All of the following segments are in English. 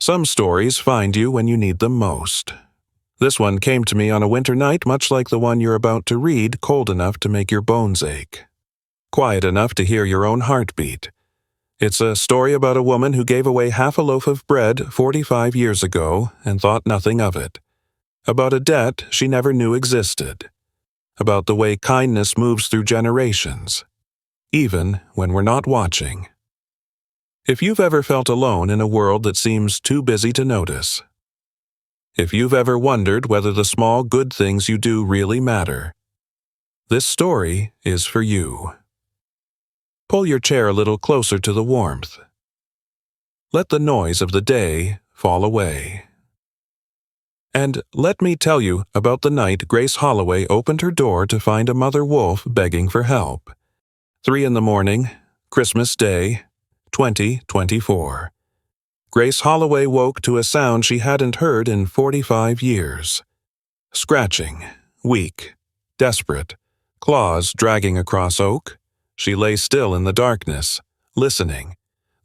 Some stories find you when you need them most. This one came to me on a winter night much like the one you're about to read, cold enough to make your bones ache. Quiet enough to hear your own heartbeat. It's a story about a woman who gave away half a loaf of bread 45 years ago and thought nothing of it. About a debt she never knew existed. About the way kindness moves through generations, even when we're not watching. If you've ever felt alone in a world that seems too busy to notice. If you've ever wondered whether the small good things you do really matter, this story is for you. Pull your chair a little closer to the warmth. Let the noise of the day fall away. And let me tell you about the night Grace Holloway opened her door to find a mother wolf begging for help. 3 a.m, Christmas Day, 2024. Grace Holloway woke to a sound she hadn't heard in 45 years. Scratching, weak, desperate, claws dragging across oak. She lay still in the darkness, listening.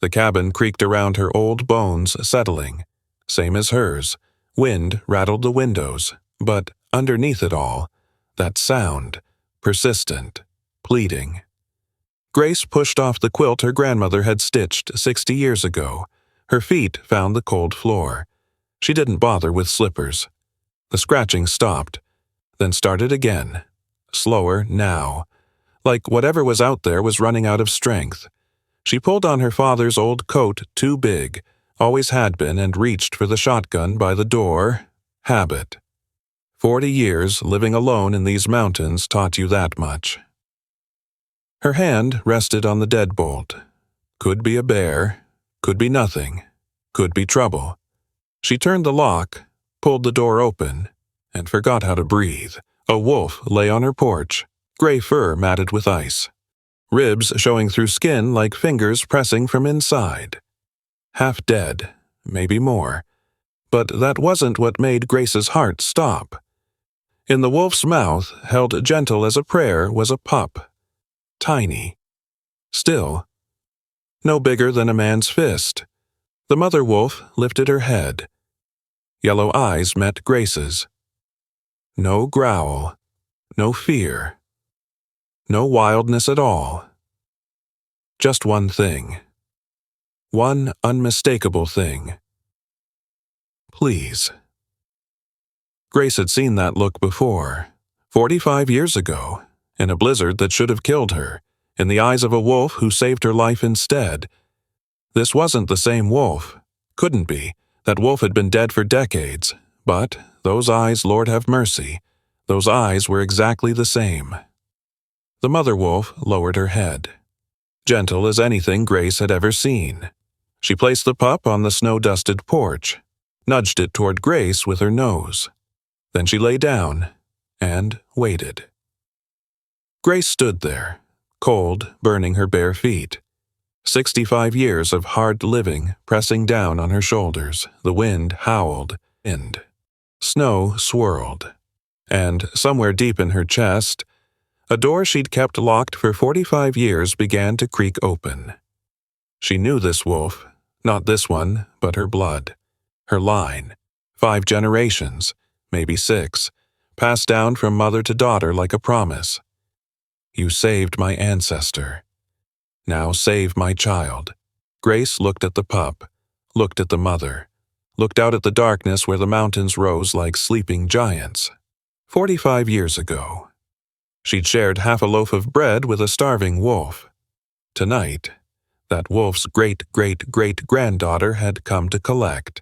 The cabin creaked around her old bones, settling. Same as hers. Wind rattled the windows, but underneath it all, that sound, persistent, pleading. Grace pushed off the quilt her grandmother had stitched 60 years ago. Her feet found the cold floor. She didn't bother with slippers. The scratching stopped, then started again, slower now, like whatever was out there was running out of strength. She pulled on her father's old coat, too big, always had been, and reached for the shotgun by the door. Habit. 40 years living alone in these mountains taught you that much. Her hand rested on the deadbolt. Could be a bear, could be nothing, could be trouble. She turned the lock, pulled the door open, and forgot how to breathe. A wolf lay on her porch, gray fur matted with ice. Ribs showing through skin like fingers pressing from inside. Half dead, maybe more. But that wasn't what made Grace's heart stop. In the wolf's mouth, held gentle as a prayer, was a pup. Tiny. Still. No bigger than a man's fist. The mother wolf lifted her head. Yellow eyes met Grace's. No growl. No fear. No wildness at all. Just one thing. One unmistakable thing. Please. Grace had seen that look before, 45 years ago, in a blizzard that should have killed her, in the eyes of a wolf who saved her life instead. This wasn't the same wolf. Couldn't be. That wolf had been dead for decades. But those eyes, Lord have mercy, those eyes were exactly the same. The mother wolf lowered her head. Gentle as anything Grace had ever seen. She placed the pup on the snow-dusted porch, nudged it toward Grace with her nose. Then she lay down and waited. Grace stood there, cold, burning her bare feet. 65 years of hard living pressing down on her shoulders. The wind howled, wind. Snow swirled. And somewhere deep in her chest, a door she'd kept locked for 45 years began to creak open. She knew this wolf, not this one, but her blood, her line. 5 generations, maybe 6, passed down from mother to daughter like a promise. You saved my ancestor. Now save my child. Grace looked at the pup, looked at the mother, looked out at the darkness where the mountains rose like sleeping giants. 45 years ago. She'd shared half a loaf of bread with a starving wolf. Tonight, that wolf's great-great-great-granddaughter had come to collect.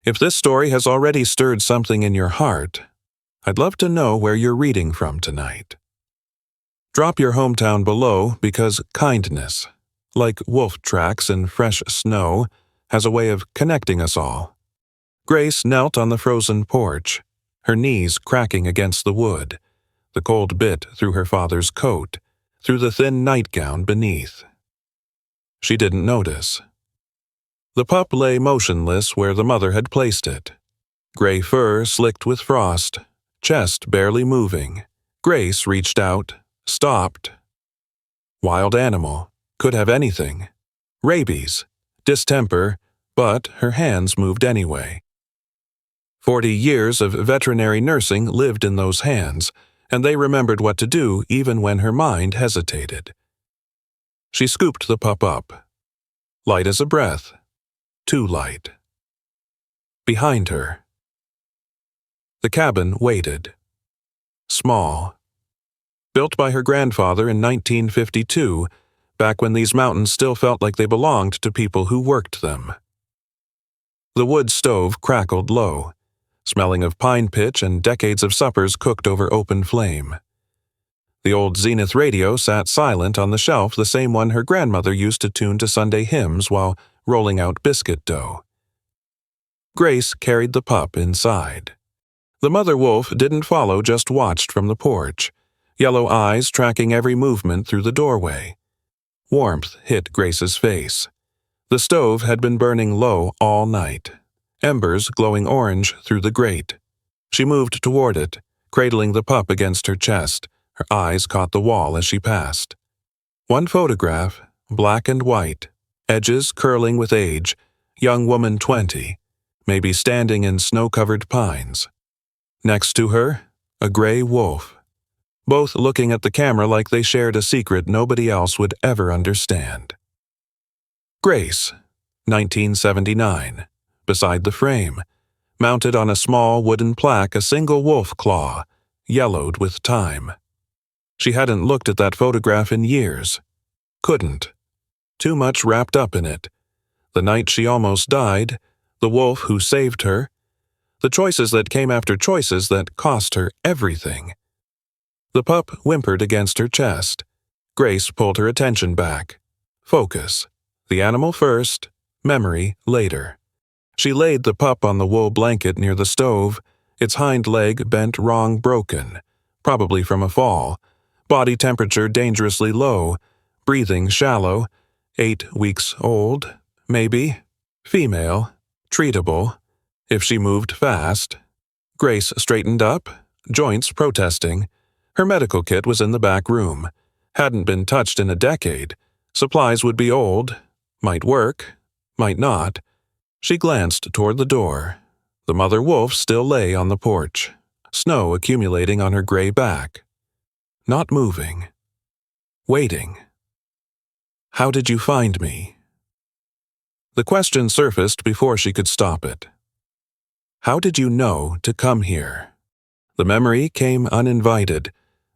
If this story has already stirred something in your heart, I'd love to know where you're reading from tonight. Drop your hometown below because kindness, like wolf tracks in fresh snow, has a way of connecting us all. Grace knelt on the frozen porch, her knees cracking against the wood. The cold bit through her father's coat, through the thin nightgown beneath. She didn't notice. The pup lay motionless where the mother had placed it. Gray fur slicked with frost, chest barely moving. Grace reached out, stopped. Wild animal, could have anything. Rabies, distemper, but her hands moved anyway. 40 years of veterinary nursing lived in those hands, and they remembered what to do even when her mind hesitated. She scooped the pup up. Light as a breath. Too light. Behind her. The cabin waited. Small. Built by her grandfather in 1952, back when these mountains still felt like they belonged to people who worked them. The wood stove crackled low, smelling of pine pitch and decades of suppers cooked over open flame. The old Zenith radio sat silent on the shelf, the same one her grandmother used to tune to Sunday hymns while rolling out biscuit dough. Grace carried the pup inside. The mother wolf didn't follow, just watched from the porch, yellow eyes tracking every movement through the doorway. Warmth hit Grace's face. The stove had been burning low all night, embers glowing orange through the grate. She moved toward it, cradling the pup against her chest. Her eyes caught the wall as she passed. One photograph, black and white, edges curling with age, young woman 20, maybe standing in snow-covered pines. Next to her, a gray wolf, both looking at the camera like they shared a secret nobody else would ever understand. Grace, 1979, beside the frame, mounted on a small wooden plaque, a single wolf claw, yellowed with time. She hadn't looked at that photograph in years. Couldn't. Too much wrapped up in it. The night she almost died, the wolf who saved her, the choices that came after choices that cost her everything. The pup whimpered against her chest. Grace pulled her attention back. Focus. The animal first, memory later. She laid the pup on the wool blanket near the stove, its hind leg bent wrong, broken, probably from a fall, body temperature dangerously low, breathing shallow, 8 weeks old, maybe, female, treatable, if she moved fast. Grace straightened up, joints protesting. Her medical kit was in the back room. Hadn't been touched in a decade. Supplies would be old. Might work. Might not. She glanced toward the door. The mother wolf still lay on the porch, snow accumulating on her gray back. Not moving. Waiting. How did you find me? The question surfaced before she could stop it. How did you know to come here? The memory came uninvited,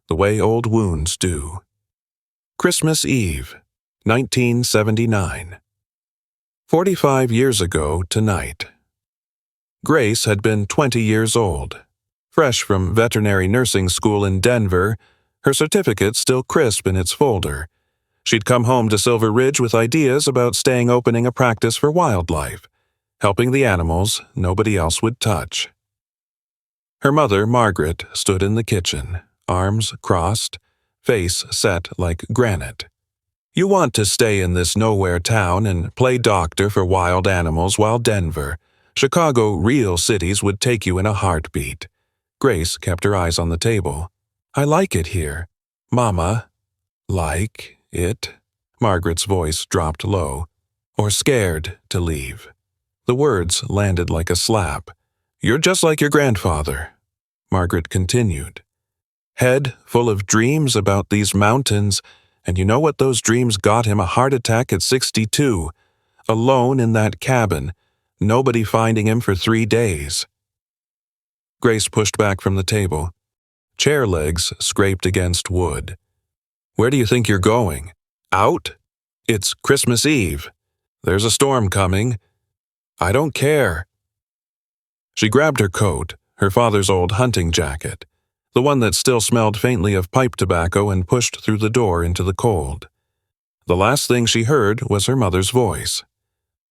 the way old wounds do. Christmas Eve, 1979. 45 years ago tonight. Grace had been 20 years old. Fresh from veterinary nursing school in Denver, her certificate still crisp in its folder. She'd come home to Silver Ridge with ideas about opening a practice for wildlife, helping the animals nobody else would touch. Her mother, Margaret, stood in the kitchen, arms crossed, face set like granite. You want to stay in this nowhere town and play doctor for wild animals while Denver, Chicago, real cities would take you in a heartbeat. Grace kept her eyes on the table. I like it here. Mama. Like it? Margaret's voice dropped low. Or scared to leave. The words landed like a slap. You're just like your grandfather, Margaret continued. Head full of dreams about these mountains, and you know what those dreams got him? A heart attack at 62. Alone in that cabin, nobody finding him for 3 days. Grace pushed back from the table. Chair legs scraped against wood. Where do you think you're going? Out? It's Christmas Eve. There's a storm coming. I don't care. She grabbed her coat, her father's old hunting jacket, the one that still smelled faintly of pipe tobacco, and pushed through the door into the cold. The last thing she heard was her mother's voice.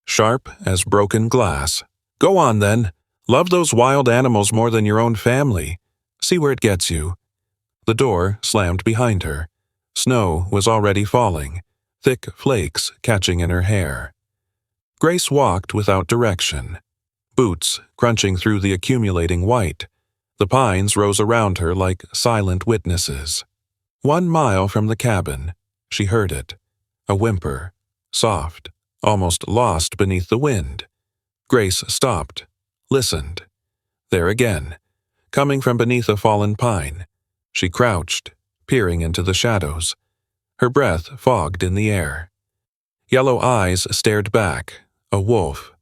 Sharp as broken glass. Go on then. Love those wild animals more than your own family. See where it gets you. The door slammed behind her. Snow was already falling, thick flakes catching in her hair. Grace walked without direction, boots crunching through the accumulating white. The pines rose around her like silent witnesses. 1 mile from the cabin, she heard it. A whimper, soft, almost lost beneath the wind. Grace stopped, listened. There again, coming from beneath a fallen pine. She crouched, peering into the shadows. Her breath fogged in the air. Yellow eyes stared back, a wolf.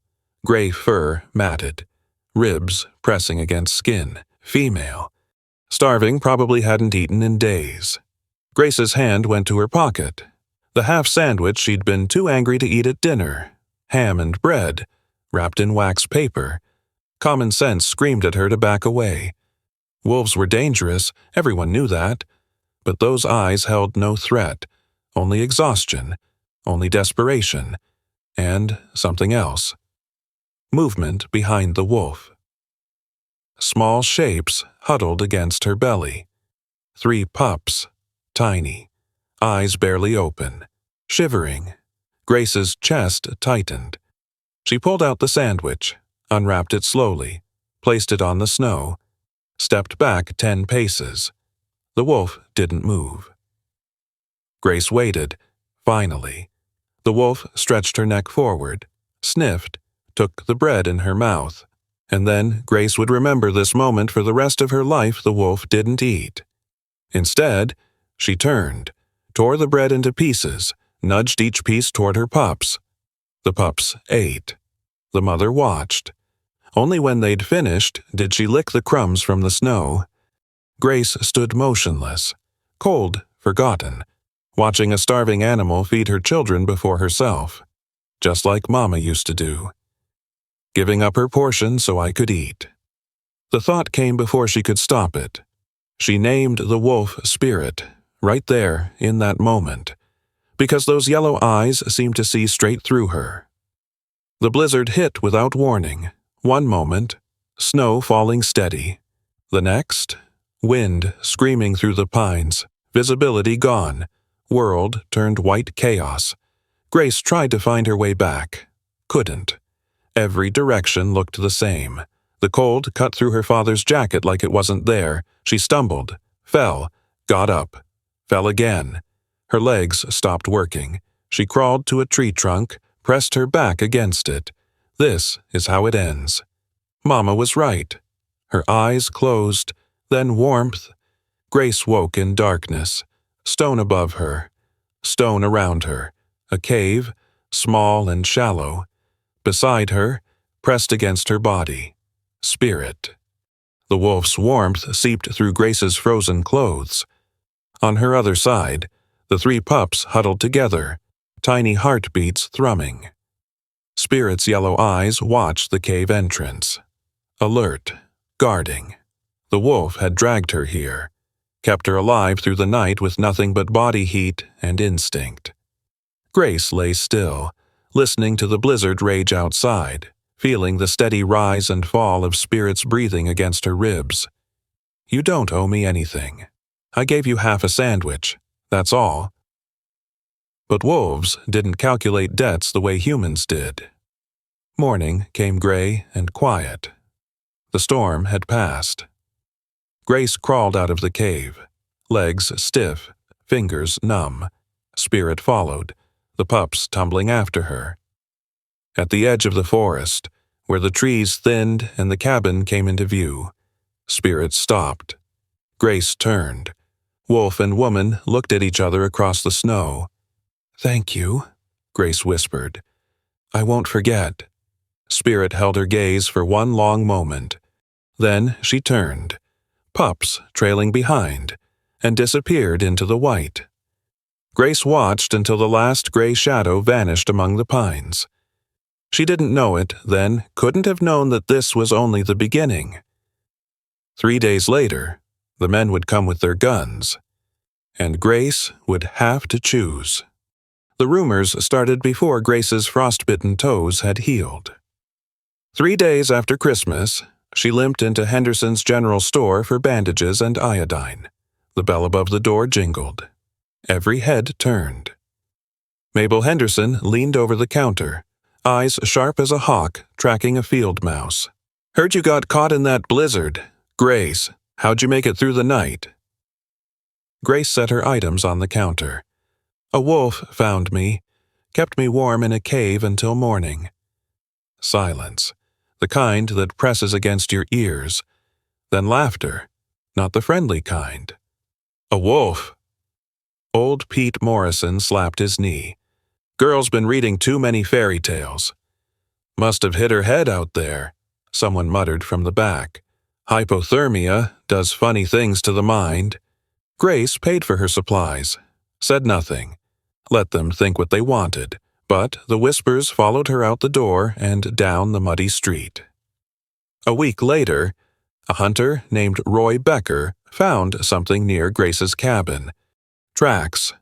Gray fur matted, ribs pressing against skin, female. Starving, probably hadn't eaten in days. Grace's hand went to her pocket. The half sandwich she'd been too angry to eat at dinner. Ham and bread, wrapped in wax paper. Common sense screamed at her to back away. Wolves were dangerous, everyone knew that. But those eyes held no threat, only exhaustion, only desperation, and something else. Movement behind the wolf. Small shapes huddled against her belly. 3 pups, tiny, eyes barely open, shivering. Grace's chest tightened. She pulled out the sandwich, unwrapped it slowly, placed it on the snow, stepped back 10 paces. The wolf didn't move. Grace waited. Finally, the wolf stretched her neck forward, sniffed, took the bread in her mouth, and then Grace would remember this moment for the rest of her life. The wolf didn't eat. Instead, she turned, tore the bread into pieces, nudged each piece toward her pups. The pups ate. The mother watched. Only when they'd finished did she lick the crumbs from the snow. Grace stood motionless, cold, forgotten, watching a starving animal feed her children before herself, just like Mama used to do. Giving up her portion so I could eat. The thought came before she could stop it. She named the wolf Spirit, right there in that moment, because those yellow eyes seemed to see straight through her. The blizzard hit without warning. One moment, snow falling steady. The next, wind screaming through the pines, visibility gone, world turned white chaos. Grace tried to find her way back. Couldn't. Every direction looked the same. The cold cut through her father's jacket like it wasn't there. She stumbled, fell, got up, fell again. Her legs stopped working. She crawled to a tree trunk, pressed her back against it. This is how it ends. Mama was right. Her eyes closed, then warmth. Grace woke in darkness. Stone above her, stone around her. A cave, small and shallow. Beside her, pressed against her body, Spirit. The wolf's warmth seeped through Grace's frozen clothes. On her other side, the 3 pups huddled together, tiny heartbeats thrumming. Spirit's yellow eyes watched the cave entrance. Alert, guarding. The wolf had dragged her here, kept her alive through the night with nothing but body heat and instinct. Grace lay still, listening to the blizzard rage outside, feeling the steady rise and fall of Spirit's breathing against her ribs. You don't owe me anything. I gave you half a sandwich, that's all. But wolves didn't calculate debts the way humans did. Morning came gray and quiet. The storm had passed. Grace crawled out of the cave, legs stiff, fingers numb. Spirit followed, the pups tumbling after her. At the edge of the forest, where the trees thinned and the cabin came into view, Spirit stopped. Grace turned. Wolf and woman looked at each other across the snow. "Thank you," Grace whispered. "I won't forget." Spirit held her gaze for one long moment. Then she turned, pups trailing behind, and disappeared into the white. Grace watched until the last gray shadow vanished among the pines. She didn't know it, then couldn't have known that this was only the beginning. 3 days later, the men would come with their guns, and Grace would have to choose. The rumors started before Grace's frostbitten toes had healed. 3 days after Christmas, she limped into Henderson's general store for bandages and iodine. The bell above the door jingled. Every head turned. Mabel Henderson leaned over the counter, eyes sharp as a hawk tracking a field mouse. "Heard you got caught in that blizzard. Grace, how'd you make it through the night?" Grace set her items on the counter. "A wolf found me, kept me warm in a cave until morning." Silence. the kind that presses against your ears. Then laughter, not the friendly kind. A wolf! Old Pete Morrison slapped his knee. Girl's been reading too many fairy tales. Must have hit her head out there, someone muttered from the back. Hypothermia does funny things to the mind. Grace paid for her supplies, said nothing, let them think what they wanted, but the whispers followed her out the door and down the muddy street. A week later, a hunter named Roy Becker found something near Grace's cabin. Tracks.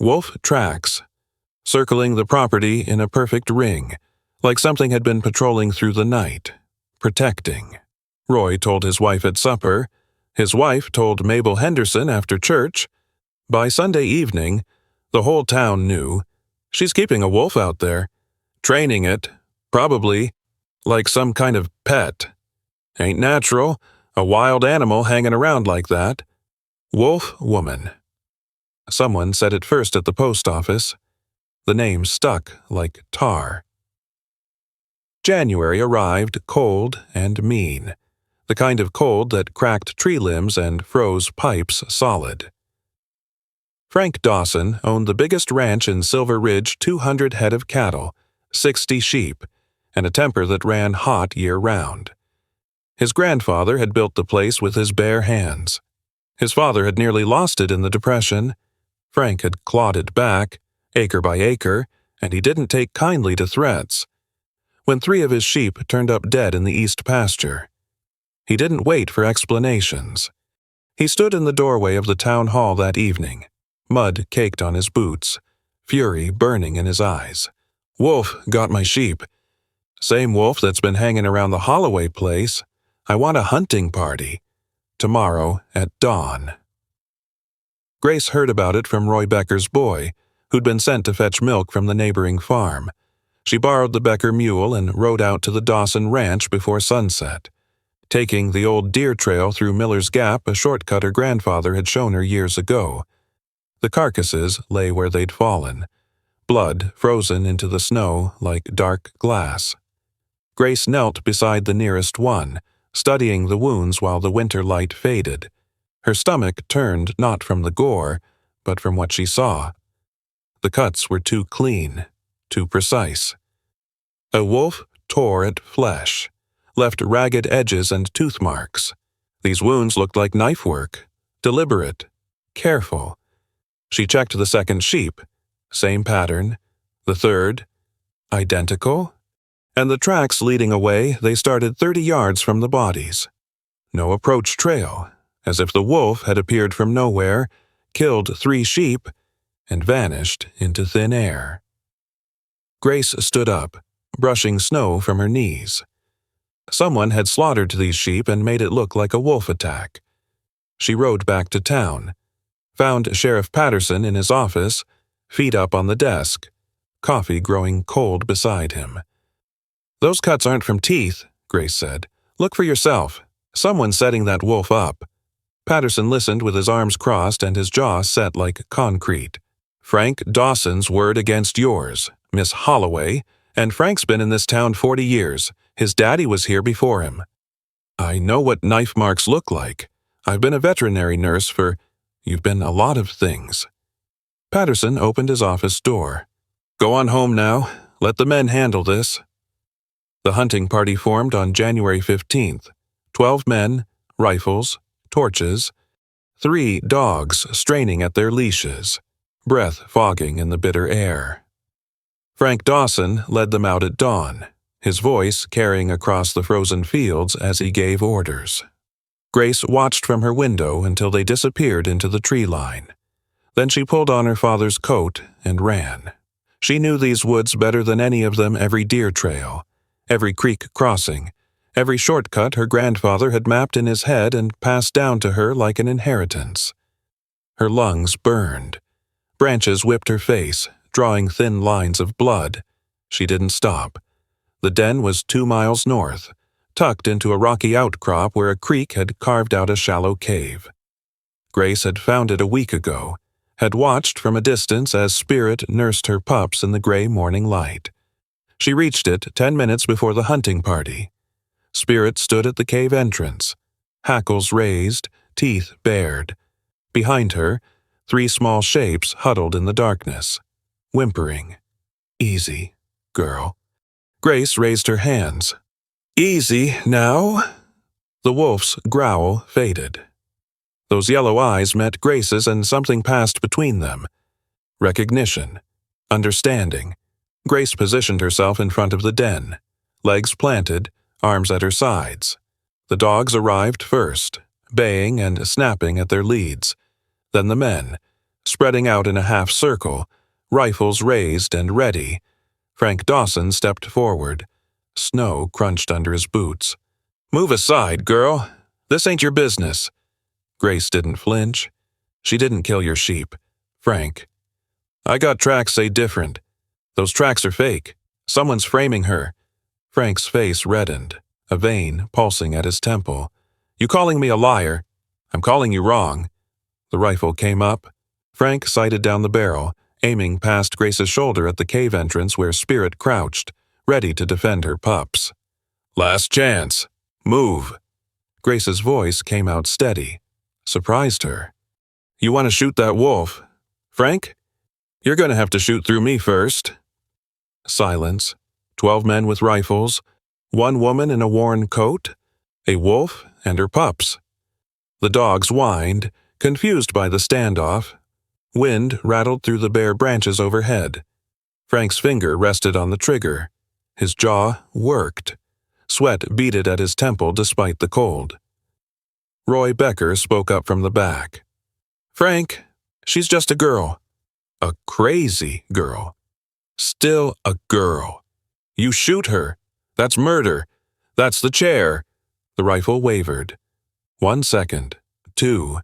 Wolf tracks. Circling the property in a perfect ring, like something had been patrolling through the night, protecting. Roy told his wife at supper. His wife told Mabel Henderson after church. By Sunday evening, the whole town knew. She's keeping a wolf out there. Training it, probably, like some kind of pet. Ain't natural, a wild animal hanging around like that. Wolf woman. Someone said it first at the post office. The name stuck like tar. January arrived cold and mean, the kind of cold that cracked tree limbs and froze pipes solid. Frank Dawson owned the biggest ranch in Silver Ridge, 200 head of cattle, 60 sheep, and a temper that ran hot year-round. His grandfather had built the place with his bare hands. His father had nearly lost it in the Depression. Frank had clawed it back, acre by acre, and he didn't take kindly to threats. When 3 of his sheep turned up dead in the east pasture, he didn't wait for explanations. He stood in the doorway of the town hall that evening, mud caked on his boots, fury burning in his eyes. Wolf got my sheep. Same wolf that's been hanging around the Holloway place. I want a hunting party. Tomorrow at dawn. Grace heard about it from Roy Becker's boy, who'd been sent to fetch milk from the neighboring farm. She borrowed the Becker mule and rode out to the Dawson ranch before sunset, taking the old deer trail through Miller's Gap, a shortcut her grandfather had shown her years ago. The carcasses lay where they'd fallen, blood frozen into the snow like dark glass. Grace knelt beside the nearest one, studying the wounds while the winter light faded. Her stomach turned not from the gore, but from what she saw. The cuts were too clean, too precise. A wolf tore at flesh, left ragged edges and tooth marks. These wounds looked like knife work, deliberate, careful. She checked the second sheep, same pattern. The third, identical. And the tracks leading away, they started 30 yards from the bodies. No approach trail, as if the wolf had appeared from nowhere, killed 3 sheep, and vanished into thin air. Grace stood up, brushing snow from her knees. Someone had slaughtered these sheep and made it look like a wolf attack. She rode back to town, found Sheriff Patterson in his office, feet up on the desk, coffee growing cold beside him. "Those cuts aren't from teeth," Grace said. "Look for yourself. Someone's setting that wolf up." Patterson listened with his arms crossed and his jaw set like concrete. "Frank Dawson's word against yours, Miss Holloway, and Frank's been in this town 40 years. His daddy was here before him. I know what knife marks look like. I've been a veterinary nurse for... You've been a lot of things." Patterson opened his office door. "Go on home now. Let the men handle this." The hunting party formed on January 15th. 12 men, rifles, torches, 3 dogs straining at their leashes, breath fogging in the bitter air. Frank Dawson led them out at dawn, his voice carrying across the frozen fields as he gave orders. Grace watched from her window until they disappeared into the tree line. Then she pulled on her father's coat and ran. She knew these woods better than any of them, every deer trail, every creek crossing, every shortcut her grandfather had mapped in his head and passed down to her like an inheritance. Her lungs burned. Branches whipped her face, drawing thin lines of blood. She didn't stop. The den was 2 miles north, tucked into a rocky outcrop where a creek had carved out a shallow cave. Grace had found it a week ago, had watched from a distance as Spirit nursed her pups in the gray morning light. She reached it 10 minutes before the hunting party. Spirit stood at the cave entrance, hackles raised, teeth bared. Behind her, 3 small shapes huddled in the darkness, whimpering. Easy, girl. Grace raised her hands. Easy, now? The wolf's growl faded. Those yellow eyes met Grace's and something passed between them. Recognition. Understanding. Grace positioned herself in front of the den, legs planted, arms at her sides. The dogs arrived first, baying and snapping at their leads. Then the men, spreading out in a half circle, rifles raised and ready. Frank Dawson stepped forward. Snow crunched under his boots. Move aside, girl. This ain't your business. Grace didn't flinch. She didn't kill your sheep. Frank. I got tracks say different. Those tracks are fake. Someone's framing her. Frank's face reddened, a vein pulsing at his temple. You calling me a liar? I'm calling you wrong. The rifle came up. Frank sighted down the barrel, aiming past Grace's shoulder at the cave entrance where Spirit crouched, ready to defend her pups. Last chance. Move. Grace's voice came out steady, surprised her. You want to shoot that wolf? Frank? You're going to have to shoot through me first. Silence. 12 men with rifles, 1 woman in a worn coat, a wolf and her pups. The dogs whined, confused by the standoff. Wind rattled through the bare branches overhead. Frank's finger rested on the trigger. His jaw worked. Sweat beaded at his temple despite the cold. Roy Becker spoke up from the back. Frank, she's just a girl. A crazy girl. Still a girl. You shoot her. That's murder. That's the chair. The rifle wavered. 1 second. 2.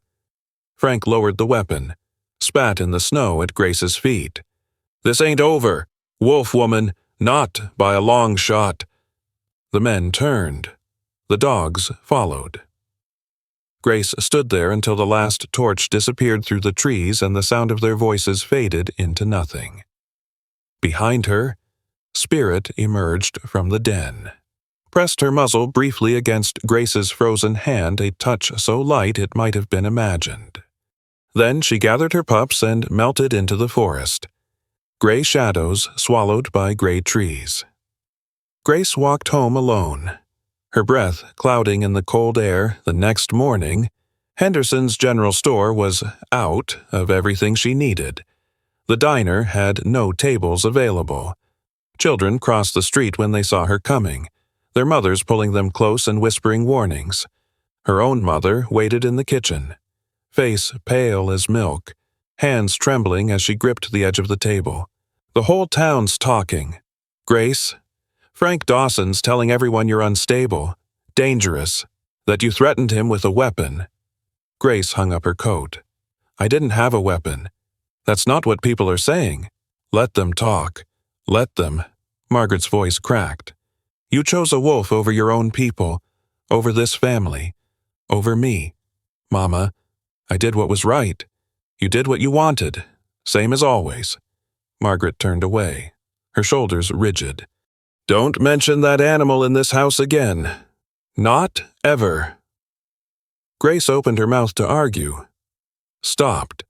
Frank lowered the weapon, spat in the snow at Grace's feet. This ain't over. Wolf woman, not by a long shot. The men turned. The dogs followed. Grace stood there until the last torch disappeared through the trees and the sound of their voices faded into nothing. Behind her, Spirit emerged from the den, pressed her muzzle briefly against Grace's frozen hand, a touch so light it might have been imagined. Then she gathered her pups and melted into the forest. Gray shadows swallowed by gray trees. Grace walked home alone, her breath clouding in the cold air. The next morning, Henderson's general store was out of everything she needed. The diner had no tables available. Children crossed the street when they saw her coming, their mothers pulling them close and whispering warnings. Her own mother waited in the kitchen, face pale as milk, hands trembling as she gripped the edge of the table. The whole town's talking. Grace, Frank Dawson's telling everyone you're unstable, dangerous, that you threatened him with a weapon. Grace hung up her coat. I didn't have a weapon. That's not what people are saying. Let them talk. Let them. Margaret's voice cracked. You chose a wolf over your own people, over this family, over me. Mama, I did what was right. You did what you wanted, same as always. Margaret turned away, her shoulders rigid. Don't mention that animal in this house again. Not ever. Grace opened her mouth to argue. Stopped.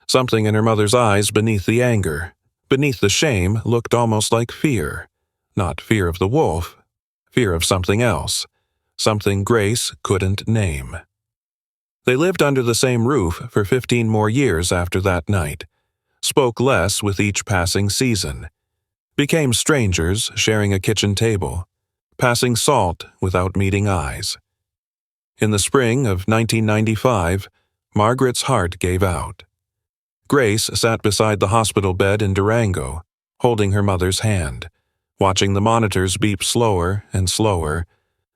Something in her mother's eyes beneath the anger, beneath the shame, looked almost like fear. Not fear of the wolf, fear of something else, something Grace couldn't name. They lived under the same roof for 15 more years after that night, spoke less with each passing season, became strangers sharing a kitchen table, passing salt without meeting eyes. In the spring of 1995, Margaret's heart gave out. Grace sat beside the hospital bed in Durango, holding her mother's hand, watching the monitors beep slower and slower.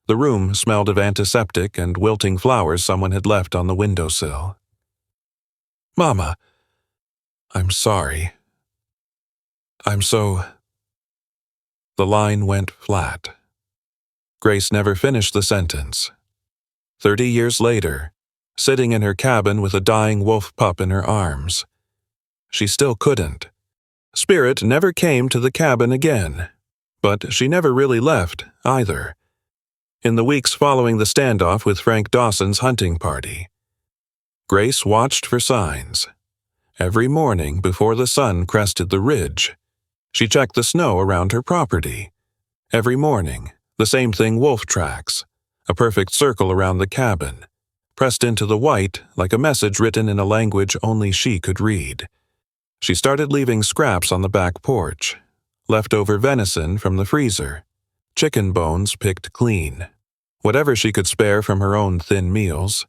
The room smelled of antiseptic and wilting flowers someone had left on the windowsill. Mama, I'm sorry. I'm so... The line went flat. Grace never finished the sentence. 30 years later, sitting in her cabin with a dying wolf pup in her arms. She still couldn't. Spirit never came to the cabin again, but she never really left either. in the weeks following the standoff with Frank Dawson's hunting party. Grace watched for signs. Every morning before the sun crested the ridge, she checked the snow around her property. Every morning, the same thing: wolf tracks, a perfect circle around the cabin, pressed into the white like a message written in a language only she could read. She started leaving scraps on the back porch, leftover venison from the freezer, chicken bones picked clean, whatever she could spare from her own thin meals.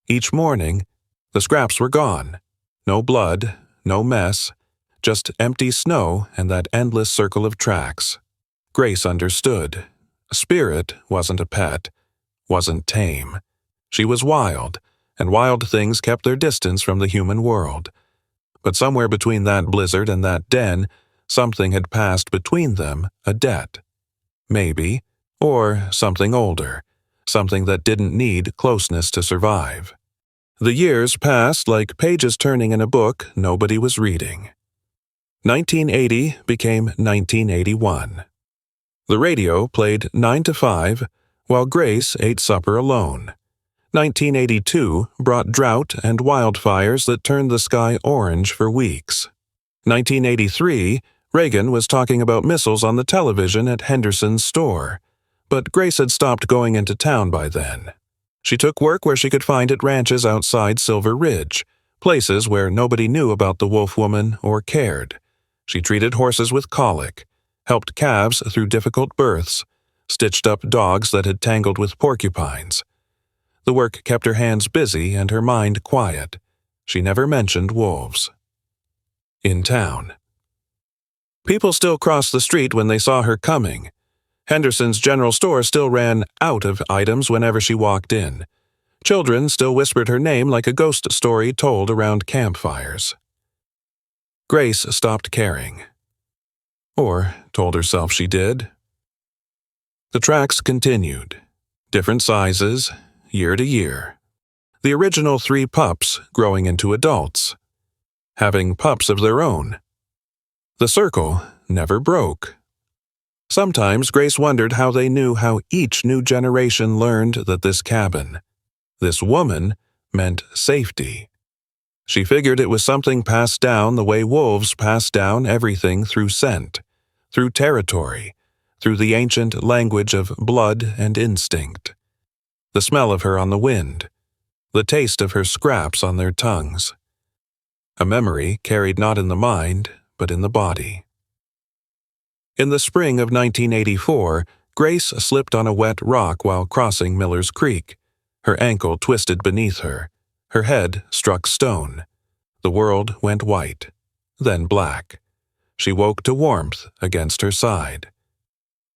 Each morning, the scraps were gone. No blood, no mess, just empty snow and that endless circle of tracks. Grace understood. Spirit wasn't a pet, wasn't tame. She was wild, and wild things kept their distance from the human world. But somewhere between that blizzard and that den, something had passed between them, a debt. Maybe, or something older, something that didn't need closeness to survive. The years passed like pages turning in a book nobody was reading. 1980 became 1981. The radio played 9 to 5, while Grace ate supper alone. 1982 brought drought and wildfires that turned the sky orange for weeks. 1983, Reagan was talking about missiles on the television at Henderson's store, but Grace had stopped going into town by then. She took work where she could find at ranches outside Silver Ridge, places where nobody knew about the wolf woman or cared. She treated horses with colic, helped calves through difficult births, stitched up dogs that had tangled with porcupines. The work kept her hands busy and her mind quiet. She never mentioned wolves. In town. People still crossed the street when they saw her coming. Henderson's general store still ran out of items whenever she walked in. Children still whispered her name like a ghost story told around campfires. Grace stopped caring. Or told herself she did. The tracks continued. Different sizes, year to year. The original 3 pups growing into adults. Having pups of their own. The circle never broke. Sometimes Grace wondered how they knew how each new generation learned that this cabin, this woman, meant safety. She figured it was something passed down the way wolves pass down everything through scent, through territory, through the ancient language of blood and instinct. The smell of her on the wind, the taste of her scraps on their tongues. A memory carried not in the mind, but in the body. In the spring of 1984, Grace slipped on a wet rock while crossing Miller's Creek. Her ankle twisted beneath her. Her head struck stone. The world went white, then black. She woke to warmth against her side.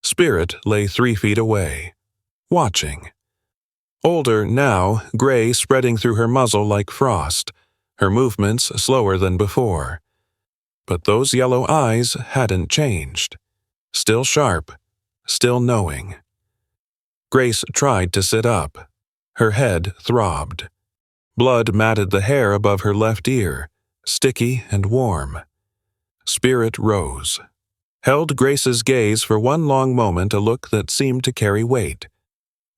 Spirit lay 3 feet away, watching. Older now, gray spreading through her muzzle like frost, her movements slower than before. But those yellow eyes hadn't changed. Still sharp, still knowing. Grace tried to sit up. Her head throbbed. Blood matted the hair above her left ear, sticky and warm. Spirit rose. Held Grace's gaze for one long moment, a look that seemed to carry weight.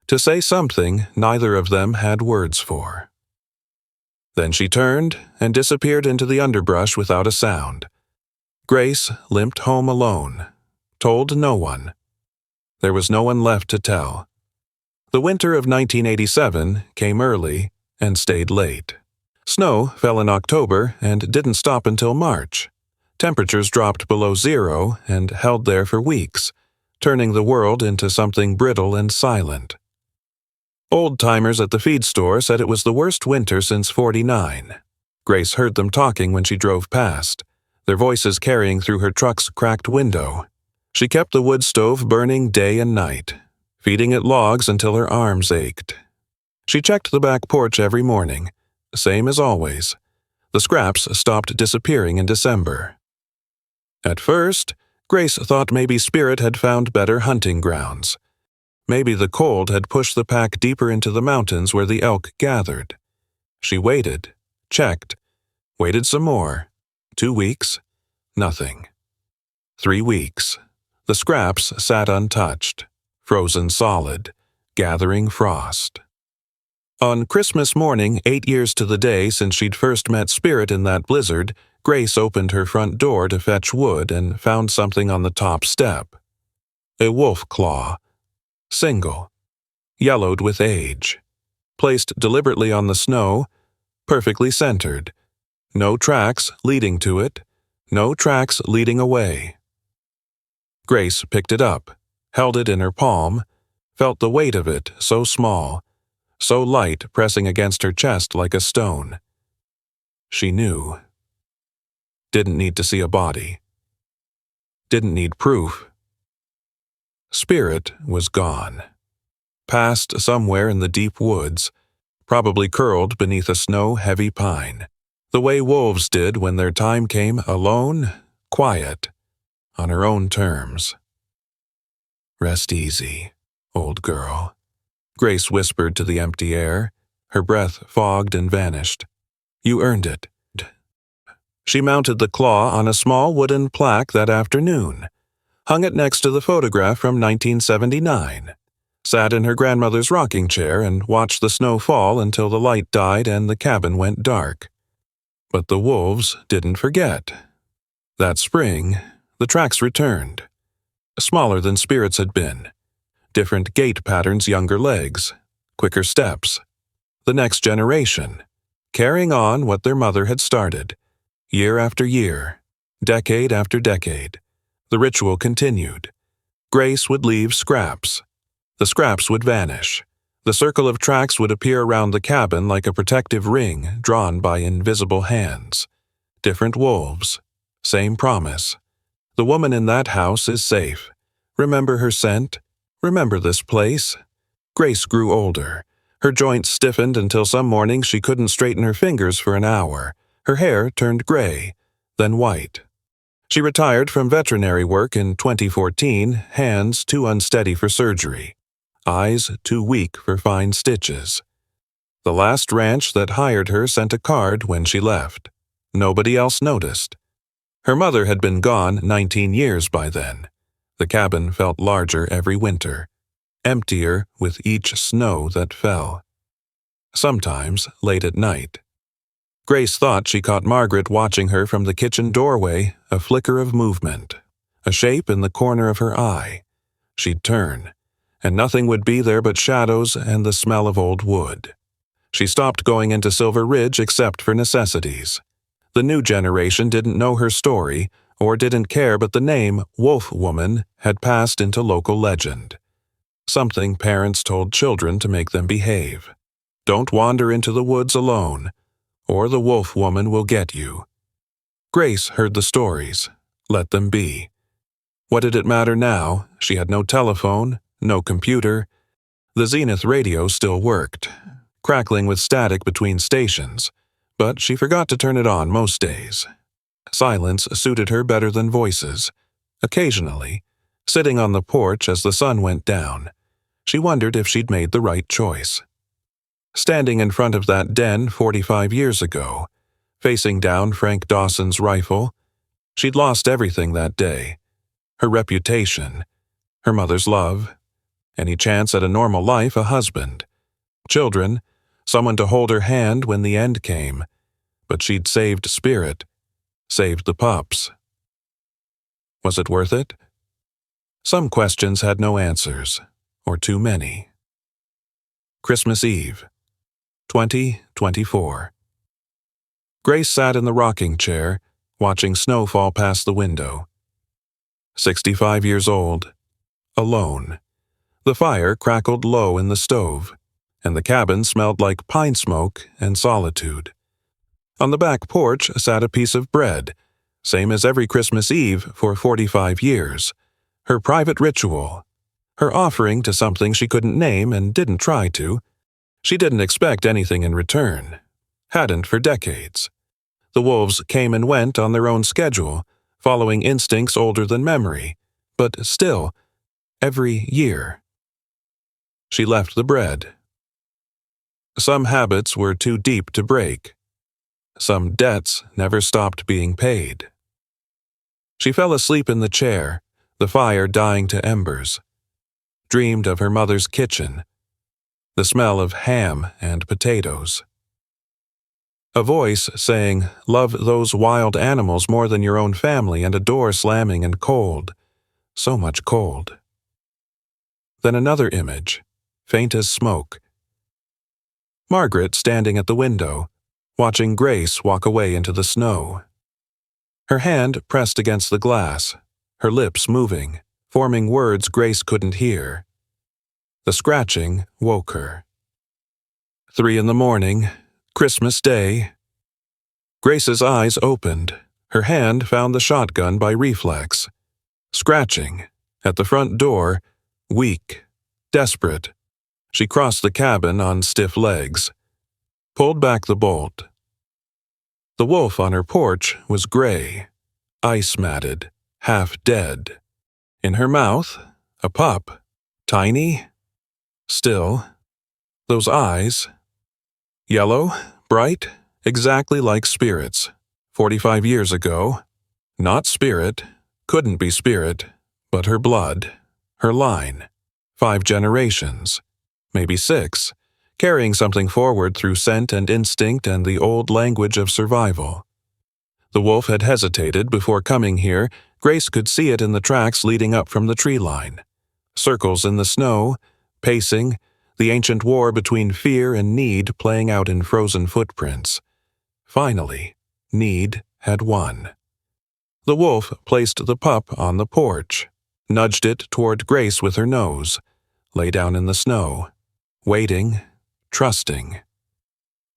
To say something neither of them had words for. Then she turned and disappeared into the underbrush without a sound. Grace limped home alone, told no one. There was no one left to tell. The winter of 1987 came early and stayed late. Snow fell in October and didn't stop until March. Temperatures dropped below zero and held there for weeks, turning the world into something brittle and silent. Old-timers at the feed store said it was the worst winter since '49. Grace heard them talking when she drove past, their voices carrying through her truck's cracked window. She kept the wood stove burning day and night, feeding it logs until her arms ached. She checked the back porch every morning, same as always. The scraps stopped disappearing in December. At first, Grace thought maybe Spirit had found better hunting grounds. Maybe the cold had pushed the pack deeper into the mountains where the elk gathered. She waited, checked, waited some more. 2 weeks, nothing. 3 weeks. The scraps sat untouched, frozen solid, gathering frost. On Christmas morning, 8 years to the day since she'd first met Spirit in that blizzard, Grace opened her front door to fetch wood and found something on the top step. A wolf claw. Single. Yellowed with age. Placed deliberately on the snow, perfectly centered. No tracks leading to it, no tracks leading away. Grace picked it up, held it in her palm, felt the weight of it so small, so light pressing against her chest like a stone. She knew. Didn't need to see a body. Didn't need proof. Spirit was gone. Passed somewhere in the deep woods, probably curled beneath a snow-heavy pine, the way wolves did when their time came, alone, quiet, on her own terms. Rest easy, old girl, Grace whispered to the empty air. Her breath fogged and vanished. You earned it. She mounted the claw on a small wooden plaque that afternoon, hung it next to the photograph from 1979, sat in her grandmother's rocking chair and watched the snow fall until the light died and the cabin went dark. But the wolves didn't forget. That spring, the tracks returned. Smaller than Spirit's had been. Different gait patterns, younger legs, quicker steps. The next generation, carrying on what their mother had started. Year after year, decade after decade, the ritual continued. Grace would leave scraps. The scraps would vanish. The circle of tracks would appear around the cabin like a protective ring drawn by invisible hands. Different wolves. Same promise. The woman in that house is safe. Remember her scent? Remember this place? Grace grew older. Her joints stiffened until some mornings she couldn't straighten her fingers for an hour. Her hair turned gray, then white. She retired from veterinary work in 2014, hands too unsteady for surgery, eyes too weak for fine stitches. The last ranch that hired her sent a card when she left. Nobody else noticed. Her mother had been gone 19 years by then. The cabin felt larger every winter, emptier with each snow that fell. Sometimes late at night. Grace thought she caught Margaret watching her from the kitchen doorway, a flicker of movement, a shape in the corner of her eye. She'd turn, and nothing would be there but shadows and the smell of old wood. She stopped going into Silver Ridge except for necessities. The new generation didn't know her story, or didn't care, but the name Wolf Woman had passed into local legend. Something parents told children to make them behave. Don't wander into the woods alone, or the wolf woman will get you. Grace heard the stories. Let them be. What did it matter now? She had no telephone, no computer. The Zenith radio still worked, crackling with static between stations, but she forgot to turn it on most days. Silence suited her better than voices. Occasionally, sitting on the porch as the sun went down, she wondered if she'd made the right choice. Standing in front of that den 45 years ago, facing down Frank Dawson's rifle, she'd lost everything that day. Her reputation, her mother's love, any chance at a normal life, a husband, children, someone to hold her hand when the end came. But she'd saved Spirit, saved the pups. Was it worth it? Some questions had no answers, or too many. Christmas Eve, 2024. Grace sat in the rocking chair, watching snow fall past the window. 65 years old, alone. The fire crackled low in the stove, and the cabin smelled like pine smoke and solitude. On the back porch sat a piece of bread, same as every Christmas Eve for 45 years. Her private ritual, her offering to something she couldn't name and didn't try to. She didn't expect anything in return. Hadn't for decades. The wolves came and went on their own schedule, following instincts older than memory, but still, every year. She left the bread. Some habits were too deep to break. Some debts never stopped being paid. She fell asleep in the chair, the fire dying to embers. Dreamed of her mother's kitchen, the smell of ham and potatoes. A voice saying, "Love those wild animals more than your own family," and a door slamming and cold. So much cold. Then another image, faint as smoke. Margaret standing at the window, watching Grace walk away into the snow. Her hand pressed against the glass, her lips moving, forming words Grace couldn't hear. The scratching woke her. 3 a.m, Christmas Day. Grace's eyes opened. Her hand found the shotgun by reflex. Scratching. At the front door, weak, desperate. She crossed the cabin on stiff legs. Pulled back the bolt. The wolf on her porch was gray, ice-matted, half dead. In her mouth, a pup, tiny, still. Those eyes, yellow, bright, exactly like Spirit's. 45 years ago. Not Spirit, couldn't be Spirit, but her blood, her line. 5 generations, maybe 6, carrying something forward through scent and instinct and the old language of survival. The wolf had hesitated before coming here. Grace could see it in the tracks leading up from the tree line. Circles in the snow, pacing, the ancient war between fear and need playing out in frozen footprints. Finally, need had won. The wolf placed the pup on the porch, nudged it toward Grace with her nose, lay down in the snow, waiting, trusting.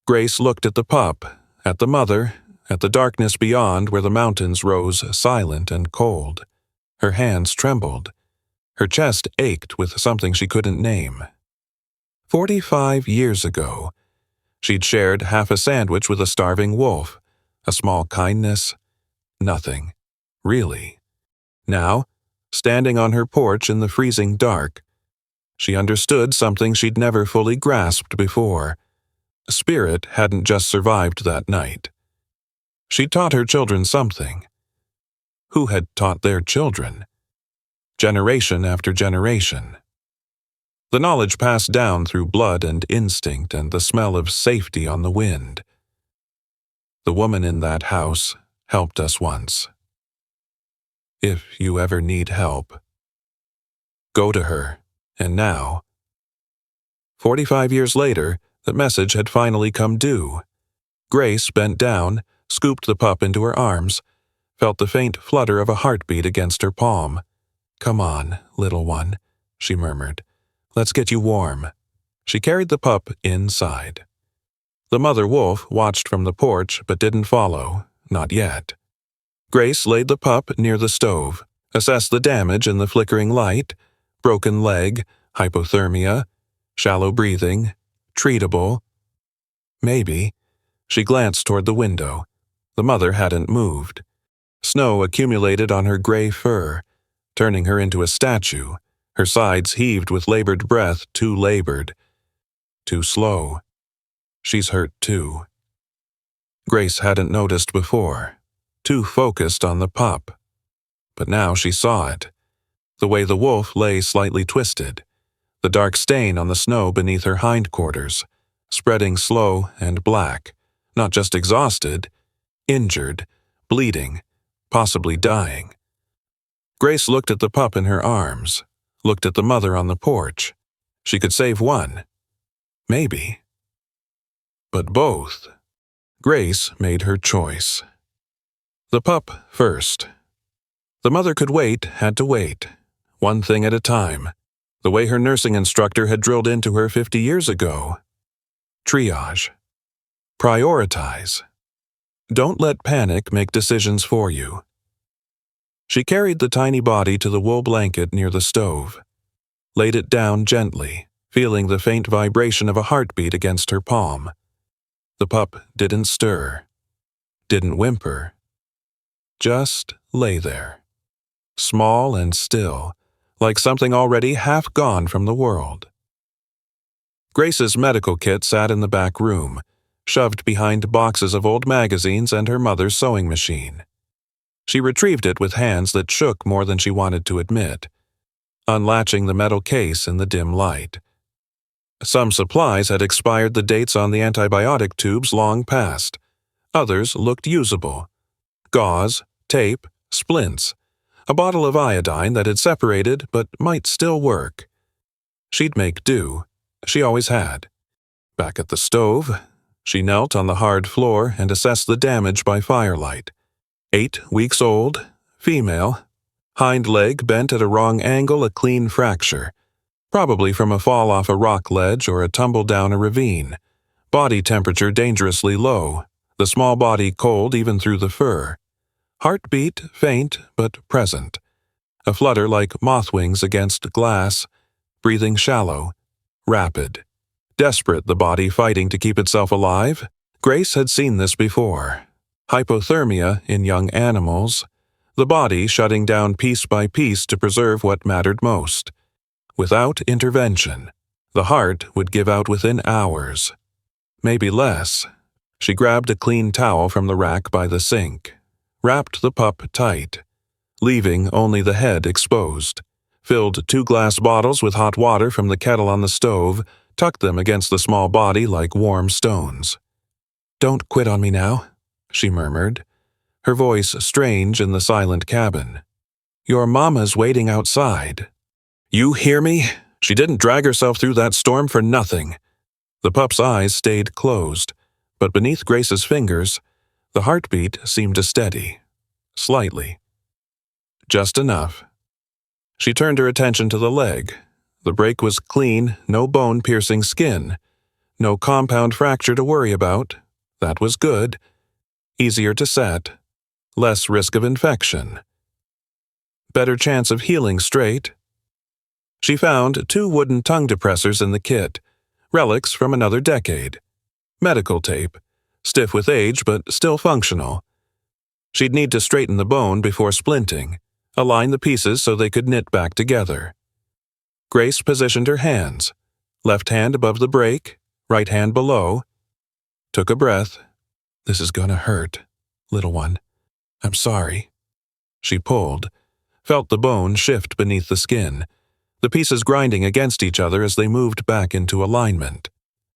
Grace looked at the pup, at the mother, at the darkness beyond where the mountains rose silent and cold. Her hands trembled. Her chest ached with something she couldn't name. 45 years ago, she'd shared half a sandwich with a starving wolf, a small kindness, nothing, really. Now, standing on her porch in the freezing dark, she understood something she'd never fully grasped before. Spirit hadn't just survived that night. She'd taught her children something. Who had taught their children? Generation after generation. The knowledge passed down through blood and instinct and the smell of safety on the wind. The woman in that house helped us once. If you ever need help, go to her, and now. 45 years later, the message had finally come due. Grace bent down, scooped the pup into her arms, felt the faint flutter of a heartbeat against her palm. "Come on, little one," she murmured. "Let's get you warm." She carried the pup inside. The mother wolf watched from the porch but didn't follow, not yet. Grace laid the pup near the stove, assessed the damage in the flickering light, broken leg, hypothermia, shallow breathing, treatable. Maybe. She glanced toward the window. The mother hadn't moved. Snow accumulated on her gray fur, turning her into a statue. Her sides heaved with labored breath, too labored, too slow. She's hurt too. Grace hadn't noticed before, too focused on the pup. But now she saw it. The way the wolf lay slightly twisted, the dark stain on the snow beneath her hindquarters, spreading slow and black, not just exhausted, injured, bleeding, possibly dying. Grace looked at the pup in her arms, looked at the mother on the porch. She could save one. Maybe. But both. Grace made her choice. The pup first. The mother could wait, had to wait. One thing at a time. The way her nursing instructor had drilled into her 50 years ago. Triage. Prioritize. Don't let panic make decisions for you. She carried the tiny body to the wool blanket near the stove, laid it down gently, feeling the faint vibration of a heartbeat against her palm. The pup didn't stir, didn't whimper, just lay there, small and still, like something already half gone from the world. Grace's medical kit sat in the back room, shoved behind boxes of old magazines and her mother's sewing machine. She retrieved it with hands that shook more than she wanted to admit, unlatching the metal case in the dim light. Some supplies had expired the dates on the antibiotic tubes long past. Others looked usable. Gauze, tape, splints, a bottle of iodine that had separated but might still work. She'd make do. She always had. Back at the stove, she knelt on the hard floor and assessed the damage by firelight. 8 weeks old, female, hind leg bent at a wrong angle, a clean fracture, probably from a fall off a rock ledge or a tumble down a ravine. Body temperature dangerously low, the small body cold even through the fur. Heartbeat faint but present. A flutter like moth wings against glass, breathing shallow, rapid. Desperate, the body fighting to keep itself alive. Grace had seen this before. Hypothermia in young animals, the body shutting down piece by piece to preserve what mattered most. Without intervention, the heart would give out within hours. Maybe less. She grabbed a clean towel from the rack by the sink, wrapped the pup tight, leaving only the head exposed, filled 2 glass bottles with hot water from the kettle on the stove, tucked them against the small body like warm stones. "Don't quit on me now," she murmured, her voice strange in the silent cabin. "Your mama's waiting outside." "You hear me? She didn't drag herself through that storm for nothing." The pup's eyes stayed closed, but beneath Grace's fingers, the heartbeat seemed to steady. Slightly. Just enough. She turned her attention to the leg. The break was clean, no bone-piercing skin. No compound fracture to worry about. That was good. Easier to set. Less risk of infection. Better chance of healing straight. She found 2 wooden tongue depressors in the kit, relics from another decade. Medical tape, stiff with age but still functional. She'd need to straighten the bone before splinting, align the pieces so they could knit back together. Grace positioned her hands, left hand above the break, right hand below. Took a breath. "This is gonna hurt, little one. I'm sorry." She pulled, felt the bone shift beneath the skin, the pieces grinding against each other as they moved back into alignment.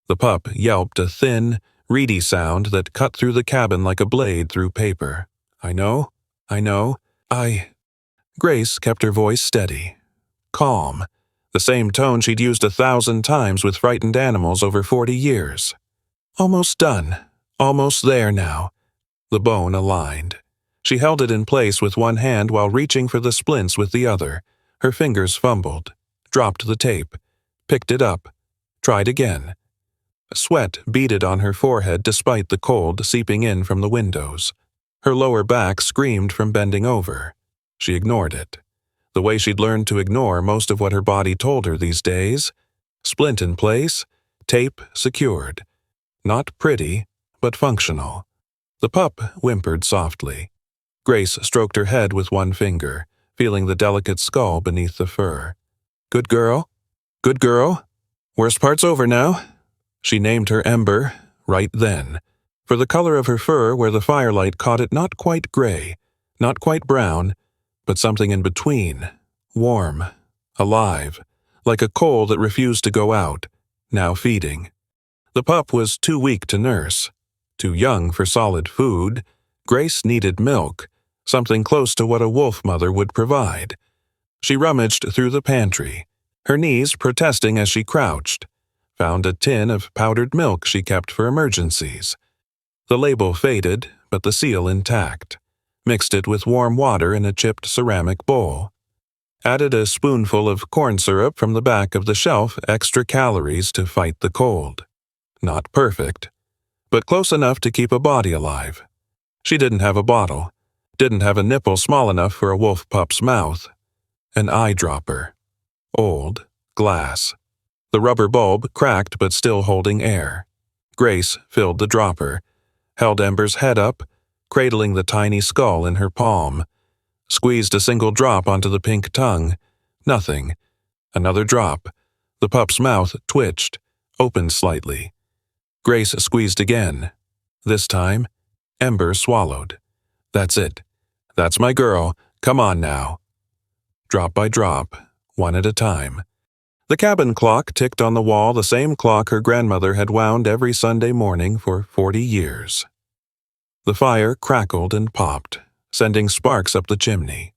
The pup yelped a thin, reedy sound that cut through the cabin like a blade through paper. I know. Grace kept her voice steady, calm, the same tone she'd used 1,000 times with frightened animals over 40 years. "Almost done. Almost there now." The bone aligned. She held it in place with one hand while reaching for the splints with the other. Her fingers fumbled, dropped the tape, picked it up, tried again. Sweat beaded on her forehead despite the cold seeping in from the windows. Her lower back screamed from bending over. She ignored it, the way she'd learned to ignore most of what her body told her these days. Splint in place, tape secured. Not pretty, but functional. The pup whimpered softly. Grace stroked her head with one finger, feeling the delicate skull beneath the fur. "Good girl? Good girl? Worst part's over now." She named her Ember, right then. For the color of her fur where the firelight caught it, not quite gray, not quite brown, but something in between. Warm, alive, like a coal that refused to go out, now feeding. The pup was too weak to nurse, too young for solid food. Grace needed milk, something close to what a wolf mother would provide. She rummaged through the pantry, her knees protesting as she crouched, found a tin of powdered milk she kept for emergencies. The label faded, but the seal intact. Mixed it with warm water in a chipped ceramic bowl. Added a spoonful of corn syrup from the back of the shelf, extra calories to fight the cold. Not perfect, but close enough to keep a body alive. She didn't have a bottle, didn't have a nipple small enough for a wolf pup's mouth. An eyedropper. Old, glass. The rubber bulb cracked but still holding air. Grace filled the dropper, held Ember's head up, cradling the tiny skull in her palm. Squeezed a single drop onto the pink tongue. Nothing. Another drop. The pup's mouth twitched, opened slightly. Grace squeezed again. This time, Ember swallowed. "That's it. That's my girl. Come on now." Drop by drop, one at a time. The cabin clock ticked on the wall, the same clock her grandmother had wound every Sunday morning for 40 years. The fire crackled and popped, sending sparks up the chimney.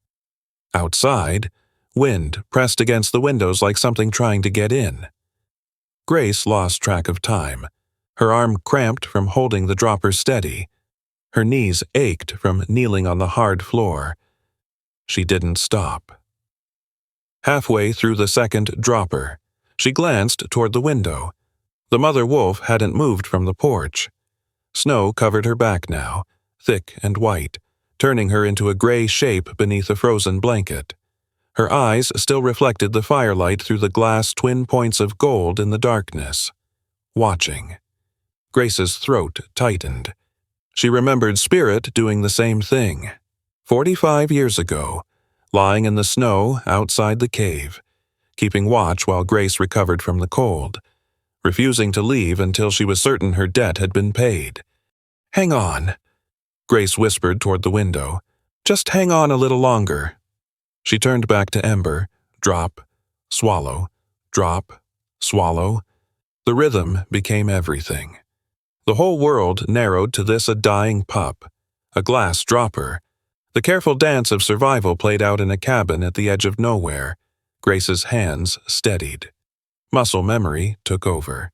Outside, wind pressed against the windows like something trying to get in. Grace lost track of time. Her arm cramped from holding the dropper steady. Her knees ached from kneeling on the hard floor. She didn't stop. Halfway through the second dropper, she glanced toward the window. The mother wolf hadn't moved from the porch. Snow covered her back now, thick and white, turning her into a gray shape beneath a frozen blanket. Her eyes still reflected the firelight through the glass twin points of gold in the darkness. Watching. Grace's throat tightened. She remembered Spirit doing the same thing. 45 years ago, lying in the snow outside the cave, keeping watch while Grace recovered from the cold, refusing to leave until she was certain her debt had been paid. "Hang on," Grace whispered toward the window. "Just hang on a little longer." She turned back to Ember. Drop, swallow, drop, swallow. The rhythm became everything. The whole world narrowed to this: a dying pup, a glass dropper. The careful dance of survival played out in a cabin at the edge of nowhere. Grace's hands steadied. Muscle memory took over.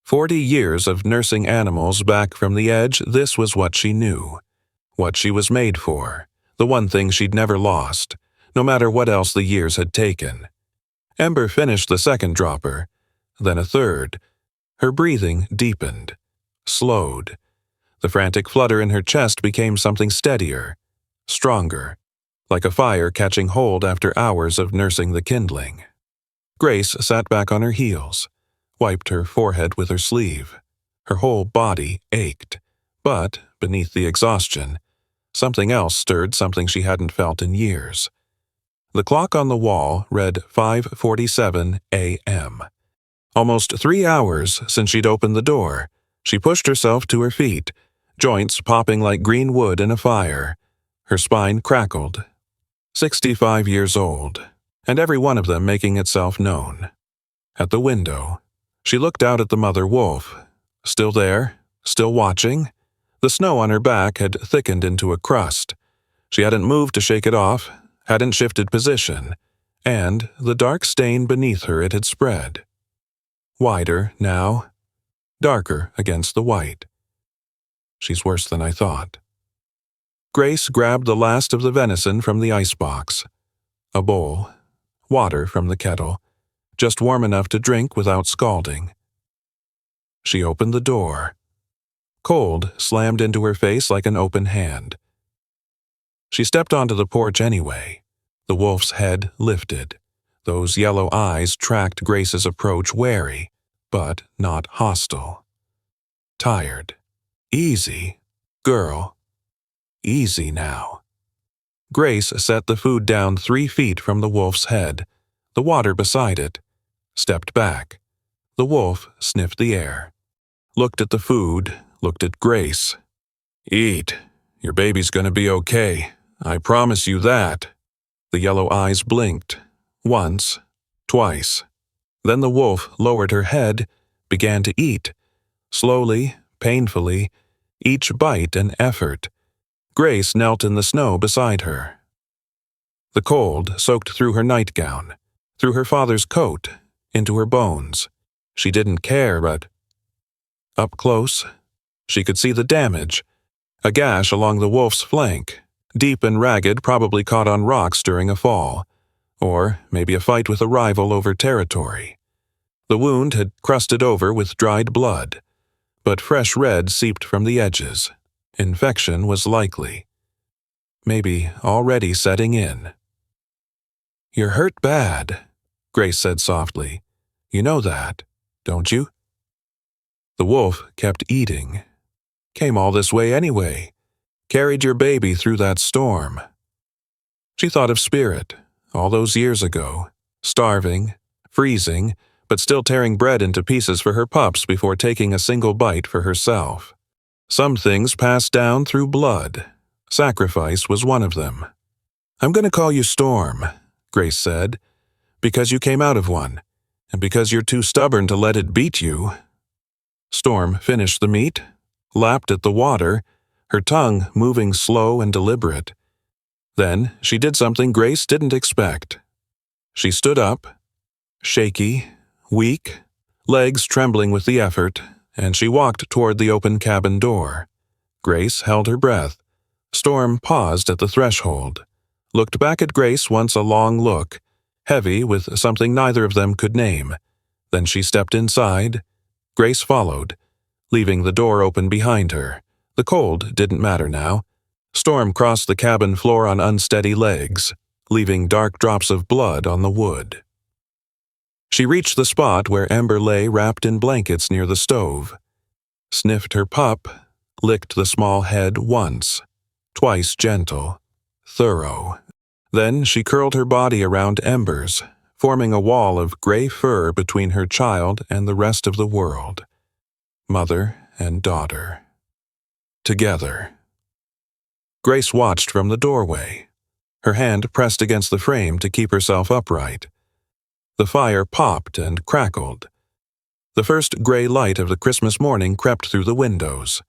40 years of nursing animals back from the edge, this was what she knew. What she was made for. The one thing she'd never lost, no matter what else the years had taken. Ember finished the second dropper, then a third. Her breathing deepened, slowed. The frantic flutter in her chest became something steadier, stronger, like a fire catching hold after hours of nursing the kindling. Grace sat back on her heels, wiped her forehead with her sleeve. Her whole body ached, but, beneath the exhaustion, something else stirred, something she hadn't felt in years. The clock on the wall read 5:47 a.m. Almost 3 hours since she'd opened the door. She pushed herself to her feet, joints popping like green wood in a fire. Her spine crackled. 65 years old, and every one of them making itself known. At the window, she looked out at the mother wolf. Still there, still watching. The snow on her back had thickened into a crust. She hadn't moved to shake it off, hadn't shifted position, and the dark stain beneath her it had spread. Wider now, darker against the white. "She's worse than I thought." Grace grabbed the last of the venison from the icebox. A bowl, water from the kettle, just warm enough to drink without scalding. She opened the door. Cold slammed into her face like an open hand. She stepped onto the porch anyway. The wolf's head lifted. Those yellow eyes tracked Grace's approach, wary, but not hostile. Tired. Easy. Girl. Easy now. Grace set the food down 3 feet from the wolf's head, the water beside it, stepped back. The wolf sniffed the air, looked at the food, looked at Grace. "Eat. Your baby's gonna be okay. I promise you that." The yellow eyes blinked. Once, twice. Then the wolf lowered her head, began to eat. Slowly, painfully, each bite an effort. Grace knelt in the snow beside her. The cold soaked through her nightgown, through her father's coat, into her bones. She didn't care, but up close, she could see the damage. A gash along the wolf's flank, deep and ragged, probably caught on rocks during a fall, or maybe a fight with a rival over territory. The wound had crusted over with dried blood, but fresh red seeped from the edges. Infection was likely. Maybe already setting in. "You're hurt bad," Grace said softly. "You know that, don't you?" The wolf kept eating. "Came all this way anyway. Carried your baby through that storm." She thought of Spirit, all those years ago, starving, freezing, but still tearing bread into pieces for her pups before taking a single bite for herself. Some things passed down through blood. Sacrifice was one of them. "I'm going to call you Storm," Grace said, "because you came out of one. and because you're too stubborn to let it beat you. Storm finished the meat, lapped at the water, her tongue moving slow and deliberate. Then she did something Grace didn't expect. She stood up, shaky, weak, legs trembling with the effort, and she walked toward the open cabin door. Grace held her breath. Storm paused at the threshold, looked back at Grace once, a long look, heavy with something neither of them could name. Then she stepped inside. Grace followed, leaving the door open behind her. The cold didn't matter now. Storm crossed the cabin floor on unsteady legs, leaving dark drops of blood on the wood. She reached the spot where Ember lay wrapped in blankets near the stove, sniffed her pup, licked the small head once, twice gentle, thorough. Then she curled her body around Ember's, forming a wall of gray fur between her child and the rest of the world. Mother and daughter. Together. Grace watched from the doorway, her hand pressed against the frame to keep herself upright. The fire popped and crackled. The first gray light of the Christmas morning crept through the windows,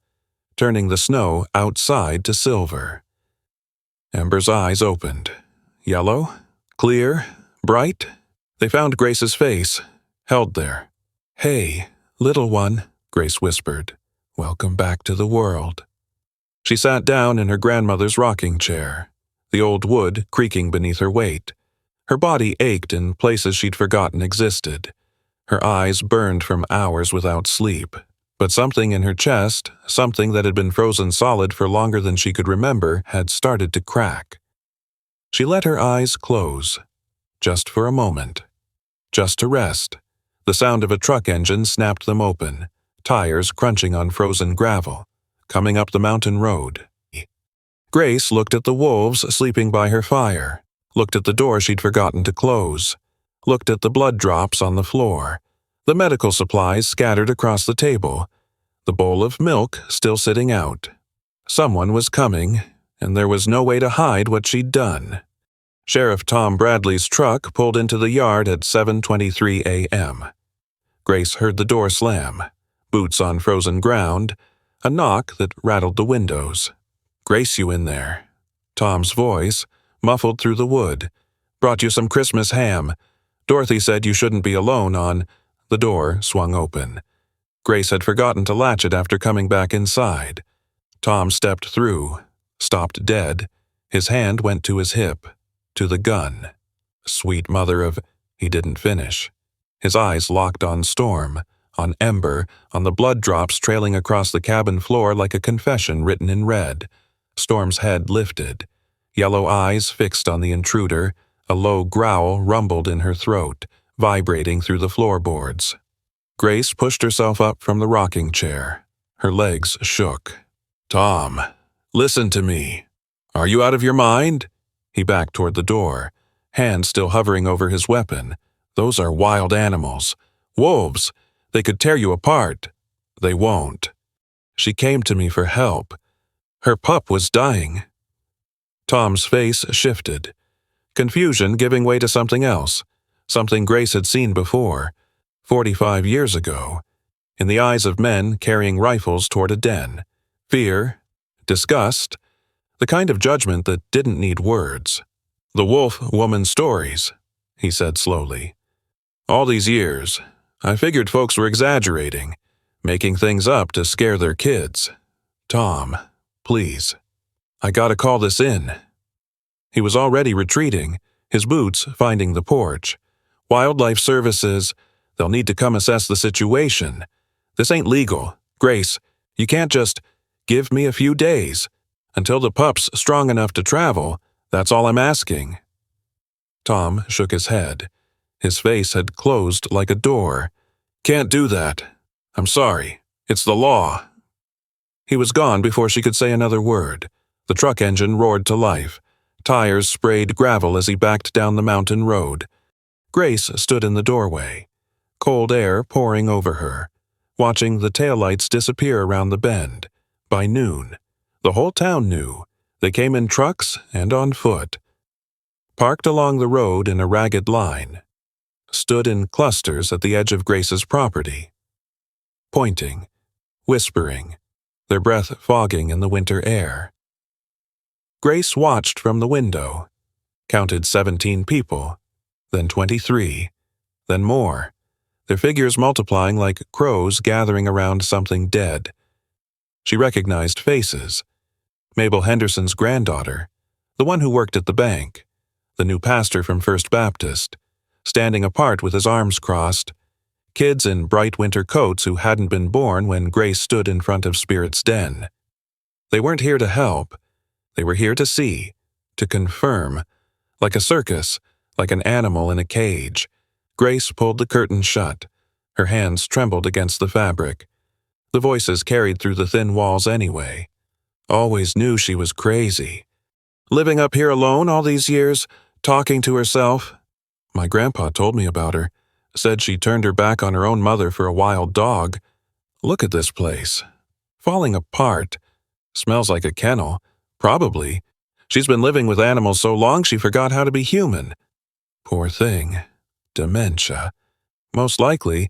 turning the snow outside to silver. Ember's eyes opened. Yellow, clear, bright. They found Grace's face, held there. "Hey, little one," Grace whispered. "Welcome back to the world." She sat down in her grandmother's rocking chair, the old wood creaking beneath her weight. Her body ached in places she'd forgotten existed. Her eyes burned from hours without sleep. But something in her chest, something that had been frozen solid for longer than she could remember, had started to crack. She let her eyes close, just for a moment. Just to rest. The sound of a truck engine snapped them open, tires crunching on frozen gravel, coming up the mountain road. Grace looked at the wolves sleeping by her fire, looked at the door she'd forgotten to close, looked at the blood drops on the floor, the medical supplies scattered across the table, the bowl of milk still sitting out. Someone was coming, and there was no way to hide what she'd done. Sheriff Tom Bradley's truck pulled into the yard at 7:23 a.m. Grace heard the door slam, boots on frozen ground, a knock that rattled the windows. "Grace, you in there?" Tom's voice, muffled through the wood. "Brought you some Christmas ham. Dorothy said you shouldn't be alone on—" The door swung open. Grace had forgotten to latch it after coming back inside. Tom stepped through, stopped dead. His hand went to his hip, to the gun. Sweet mother of— He didn't finish. His eyes locked on Storm, on Ember, on the blood drops trailing across the cabin floor like a confession written in red. Storm's head lifted, yellow eyes fixed on the intruder. A low growl rumbled in her throat, vibrating through the floorboards. Grace pushed herself up from the rocking chair. Her legs shook. "Tom, listen to me. Are you out of your mind?" He backed toward the door, hand still hovering over his weapon. "Those are wild animals. Wolves. They could tear you apart. They won't. She came to me for help. Her pup was dying." Tom's face shifted, confusion giving way to something else, something Grace had seen before, 45 years ago, in the eyes of men carrying rifles toward a den. Fear, disgust, the kind of judgment that didn't need words. "The wolf woman stories," he said slowly. "All these years, I figured folks were exaggerating, making things up to scare their kids. Tom, please, I gotta call this in." He was already retreating, his boots finding the porch. "Wildlife Services, they'll need to come assess the situation. This ain't legal. Grace, you can't just— Give me a few days. Until the pup's strong enough to travel, that's all I'm asking." Tom shook his head. His face had closed like a door. "Can't do that. I'm sorry. It's the law." He was gone before she could say another word. The truck engine roared to life. Tires sprayed gravel as he backed down the mountain road. Grace stood in the doorway, cold air pouring over her, watching the taillights disappear around the bend. By noon, the whole town knew. They came in trucks and on foot, parked along the road in a ragged line. stood in clusters at the edge of Grace's property, pointing, whispering, their breath fogging in the winter air. Grace watched from the window, counted 17 people, then 23, then more, their figures multiplying like crows gathering around something dead. She recognized faces. Mabel Henderson's granddaughter, the one who worked at the bank, the new pastor from First Baptist, standing apart with his arms crossed, kids in bright winter coats who hadn't been born when Grace stood in front of Spirit's den. They weren't here to help. They were here to see, to confirm. Like a circus, like an animal in a cage, Grace pulled the curtain shut. Her hands trembled against the fabric. The voices carried through the thin walls anyway. Always knew she was crazy. Living up here alone all these years, talking to herself. My grandpa told me about her. Said she turned her back on her own mother for a wild dog. Look at this place. Falling apart. Smells like a kennel. Probably. She's been living with animals so long she forgot how to be human. Poor thing. Dementia. Most likely,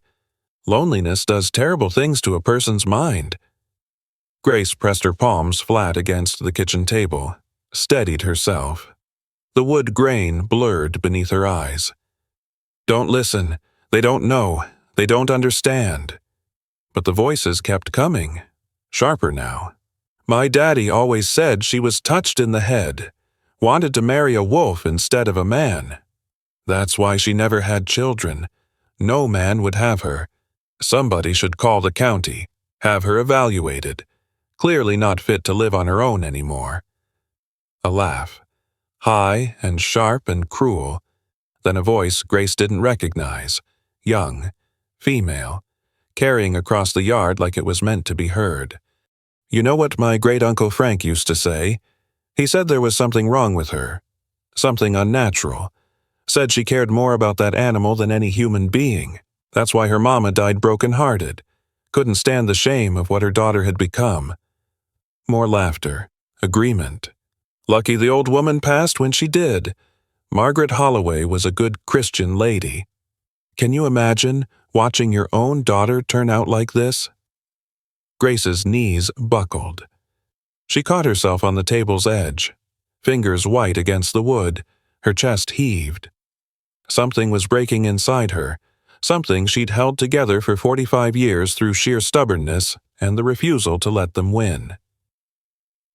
loneliness does terrible things to a person's mind. Grace pressed her palms flat against the kitchen table, steadied herself. The wood grain blurred beneath her eyes. Don't listen. They don't know. They don't understand. But the voices kept coming, sharper now. My daddy always said she was touched in the head, wanted to marry a wolf instead of a man. That's why she never had children. No man would have her. Somebody should call the county, have her evaluated. Clearly not fit to live on her own anymore. A laugh, high and sharp and cruel, then a voice Grace didn't recognize, young, female, carrying across the yard like it was meant to be heard. You know what my great-uncle Frank used to say? He said there was something wrong with her, something unnatural. Said she cared more about that animal than any human being. That's why her mama died broken-hearted. Couldn't stand the shame of what her daughter had become. More laughter, agreement. Lucky the old woman passed when she did. Margaret Holloway was a good Christian lady. Can you imagine watching your own daughter turn out like this? Grace's knees buckled. She caught herself on the table's edge, fingers white against the wood, her chest heaved. Something was breaking inside her, something she'd held together for 45 years through sheer stubbornness and the refusal to let them win.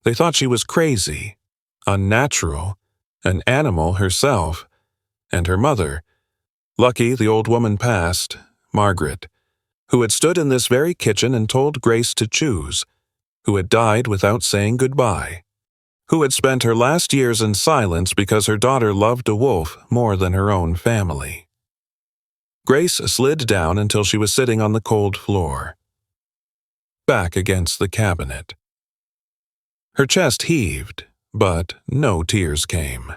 They thought she was crazy, unnatural, an animal herself, and her mother. Lucky the old woman passed, Margaret, who had stood in this very kitchen and told Grace to choose, who had died without saying goodbye, who had spent her last years in silence because her daughter loved a wolf more than her own family. Grace slid down until she was sitting on the cold floor, back against the cabinet. Her chest heaved, but no tears came.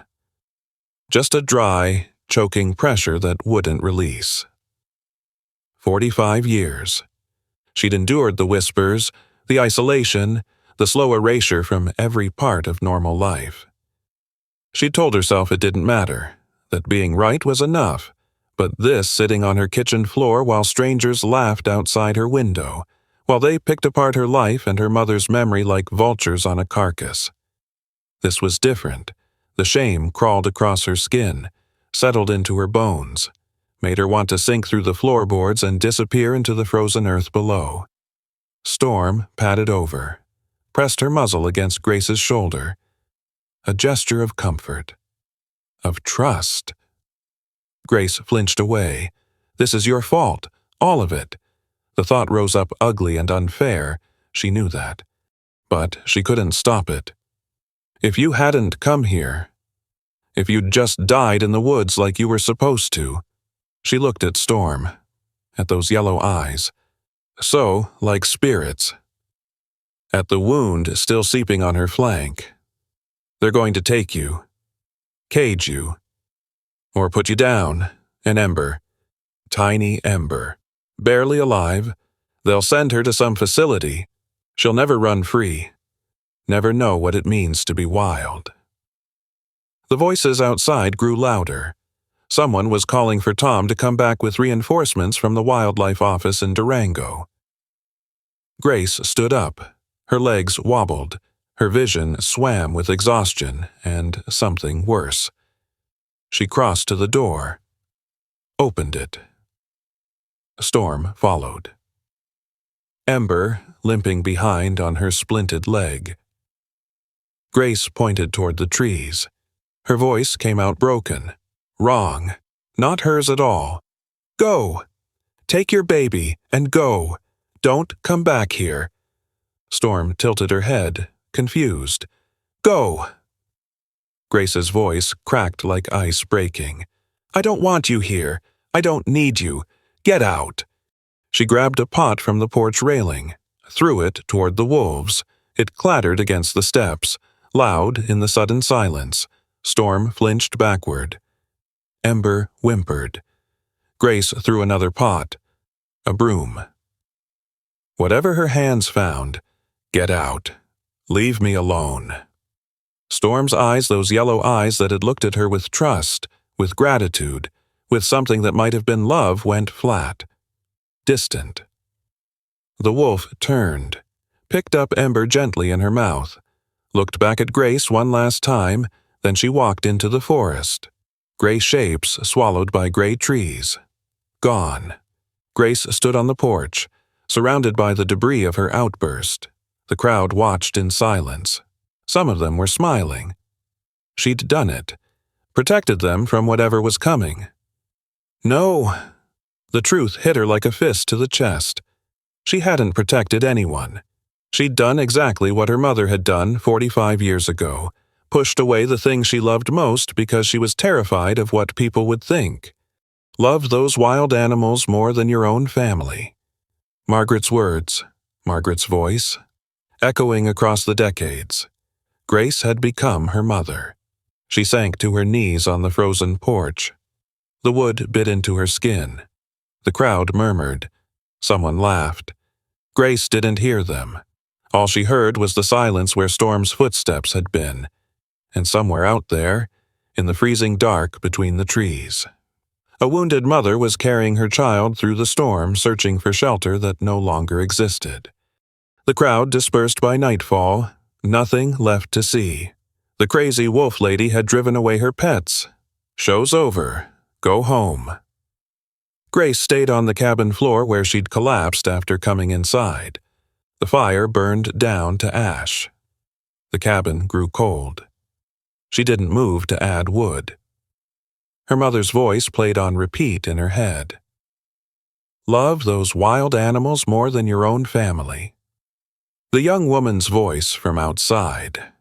Just a dry, choking pressure that wouldn't release. 45 years. She'd endured the whispers, the isolation, the slow erasure from every part of normal life. She'd told herself it didn't matter, that being right was enough, but this sitting on her kitchen floor while strangers laughed outside her window, while they picked apart her life and her mother's memory like vultures on a carcass. This was different. The shame crawled across her skin, settled into her bones, made her want to sink through the floorboards and disappear into the frozen earth below. Storm padded over, pressed her muzzle against Grace's shoulder. A gesture of comfort, of trust. Grace flinched away. This is your fault, all of it. The thought rose up ugly and unfair, she knew that. But she couldn't stop it. If you hadn't come here, if you'd just died in the woods like you were supposed to. She looked at Storm, at those yellow eyes, so like spirits. At the wound still seeping on her flank. They're going to take you, cage you, or put you down, an ember, tiny ember, barely alive. They'll send her to some facility. She'll never run free, never know what it means to be wild. The voices outside grew louder. Someone was calling for Tom to come back with reinforcements from the wildlife office in Durango. Grace stood up. Her legs wobbled. Her vision swam with exhaustion and something worse. She crossed to the door, opened it. Storm followed. Ember limping behind on her splinted leg. Grace pointed toward the trees. Her voice came out broken. Wrong. Not hers at all. Go! Take your baby and go. Don't come back here. Storm tilted her head, confused. Go! Grace's voice cracked like ice breaking. I don't want you here. I don't need you. Get out. She grabbed a pot from the porch railing, threw it toward the wolves. It clattered against the steps, loud in the sudden silence. Storm flinched backward. Ember whimpered. Grace threw another pot. A broom. Whatever her hands found, get out. Leave me alone. Storm's eyes, those yellow eyes that had looked at her with trust, with gratitude, with something that might have been love, went flat. Distant. The wolf turned, picked up Ember gently in her mouth, looked back at Grace one last time, then she walked into the forest. Gray shapes swallowed by gray trees. Gone. Grace stood on the porch, surrounded by the debris of her outburst. The crowd watched in silence. Some of them were smiling. She'd done it, protected them from whatever was coming. No. The truth hit her like a fist to the chest. She hadn't protected anyone. She'd done exactly what her mother had done 45 years ago, pushed away the thing she loved most because she was terrified of what people would think. Love those wild animals more than your own family. Margaret's words, Margaret's voice, echoing across the decades. Grace had become her mother. She sank to her knees on the frozen porch. The wood bit into her skin. The crowd murmured. Someone laughed. Grace didn't hear them. All she heard was the silence where Storm's footsteps had been, and somewhere out there, in the freezing dark between the trees. A wounded mother was carrying her child through the storm, searching for shelter that no longer existed. The crowd dispersed by nightfall, nothing left to see. The crazy wolf lady had driven away her pets. Show's over. Go home. Grace stayed on the cabin floor where she'd collapsed after coming inside. The fire burned down to ash. The cabin grew cold. She didn't move to add wood. Her mother's voice played on repeat in her head. Love those wild animals more than your own family. The young woman's voice from outside.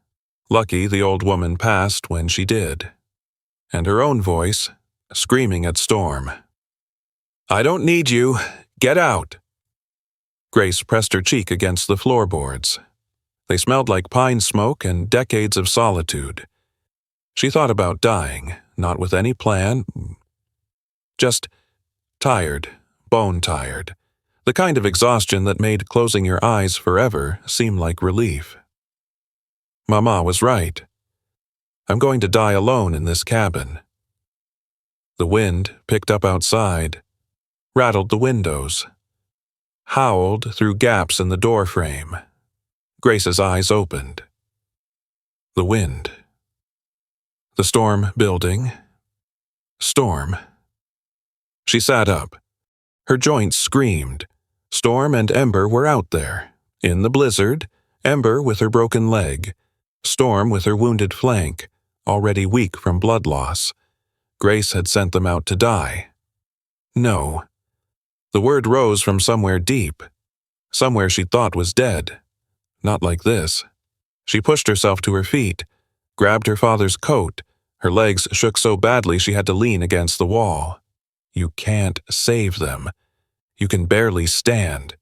Lucky the old woman passed when she did. And her own voice, screaming at Storm. I don't need you. Get out. Grace pressed her cheek against the floorboards. They smelled like pine smoke and decades of solitude. She thought about dying, not with any plan. Just tired, bone-tired. The kind of exhaustion that made closing your eyes forever seem like relief. Mama was right. I'm going to die alone in this cabin. The wind picked up outside, rattled the windows, howled through gaps in the doorframe. Grace's eyes opened. The wind. The storm building. Storm. She sat up. Her joints screamed. Storm and Ember were out there. In the blizzard, Ember with her broken leg. Storm with her wounded flank, already weak from blood loss. Grace had sent them out to die. No. The word rose from somewhere deep. Somewhere she thought was dead. Not like this. She pushed herself to her feet, grabbed her father's coat. Her legs shook so badly she had to lean against the wall. You can't save them. You can barely stand.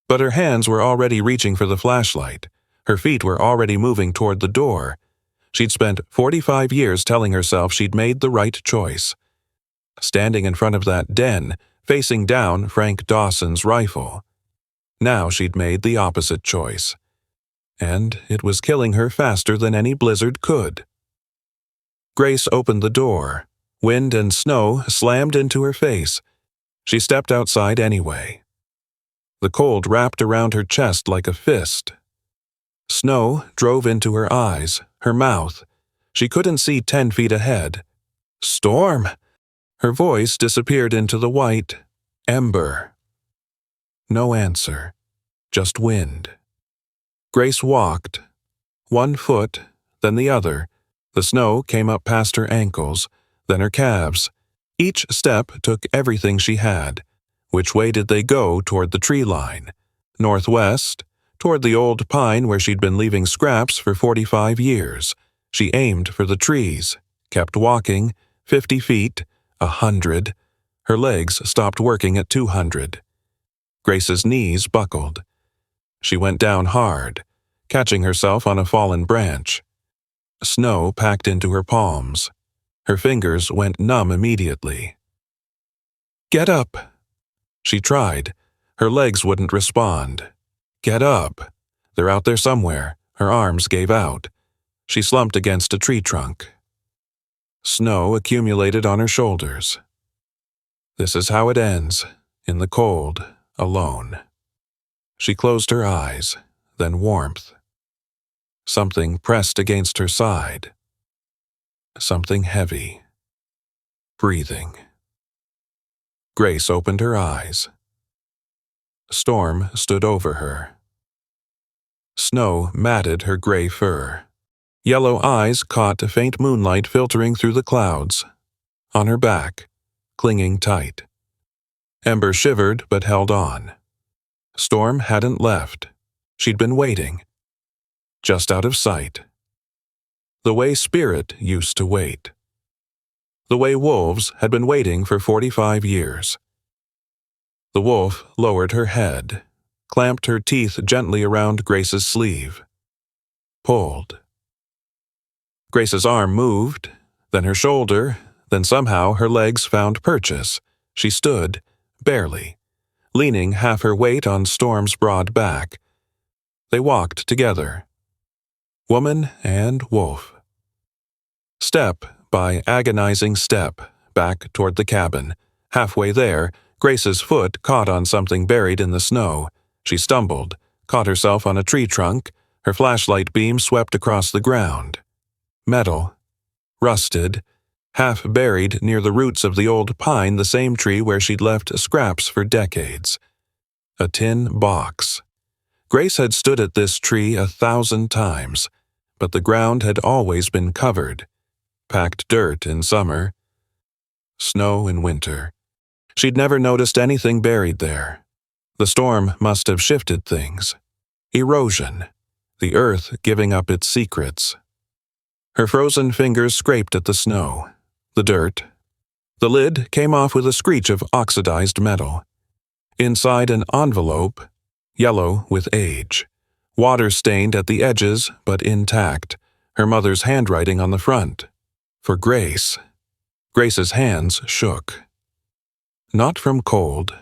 But her hands were already reaching for the flashlight. Her feet were already moving toward the door. She'd spent 45 years telling herself she'd made the right choice. Standing in front of that den, facing down Frank Dawson's rifle. Now she'd made the opposite choice. And it was killing her faster than any blizzard could. Grace opened the door, Wind and snow slammed into her face. She stepped outside anyway. The cold wrapped around her chest like a fist. Snow drove into her eyes, her mouth. She couldn't see 10 feet ahead. Storm! Her voice disappeared into the white ember. No answer, just wind. Grace walked. 1 foot, then the other. The snow came up past her ankles, then her calves. Each step took everything she had. Which way did they go toward the tree line? Northwest, toward the old pine where she'd been leaving scraps for 45 years. She aimed for the trees, kept walking, 50 feet, 100. Her legs stopped working at 200. Grace's knees buckled. She went down hard, catching herself on a fallen branch. Snow packed into her palms. Her fingers went numb immediately. Get up! She tried. Her legs wouldn't respond. Get up! They're out there somewhere. Her arms gave out. She slumped against a tree trunk. Snow accumulated on her shoulders. This is how it ends, in the cold, alone. She closed her eyes, then warmth. Something pressed against her side. Something heavy. Breathing. Grace opened her eyes. Storm stood over her. Snow matted her gray fur. Yellow eyes caught a faint moonlight filtering through the clouds. On her back, clinging tight. Ember shivered but held on. Storm hadn't left. She'd been waiting. Just out of sight. The way Spirit used to wait. The way wolves had been waiting for 45 years. The wolf lowered her head, clamped her teeth gently around Grace's sleeve. Pulled. Grace's arm moved, then her shoulder, then somehow her legs found purchase. She stood, barely, leaning half her weight on Storm's broad back. They walked together. Woman and wolf. Step by agonizing step, back toward the cabin. Halfway there, Grace's foot caught on something buried in the snow. She stumbled, caught herself on a tree trunk. Her flashlight beam swept across the ground. Metal. Rusted. Half buried near the roots of the old pine, the same tree where she'd left scraps for decades. A tin box. Grace had stood at this tree 1,000 times, but the ground had always been covered. Packed dirt in summer. Snow in winter. She'd never noticed anything buried there. The storm must have shifted things. Erosion. The earth giving up its secrets. Her frozen fingers scraped at the snow. The dirt. The lid came off with a screech of oxidized metal. Inside an envelope, yellow with age. Water-stained at the edges, but intact. Her mother's handwriting on the front. For Grace. Grace's hands shook. Not from cold.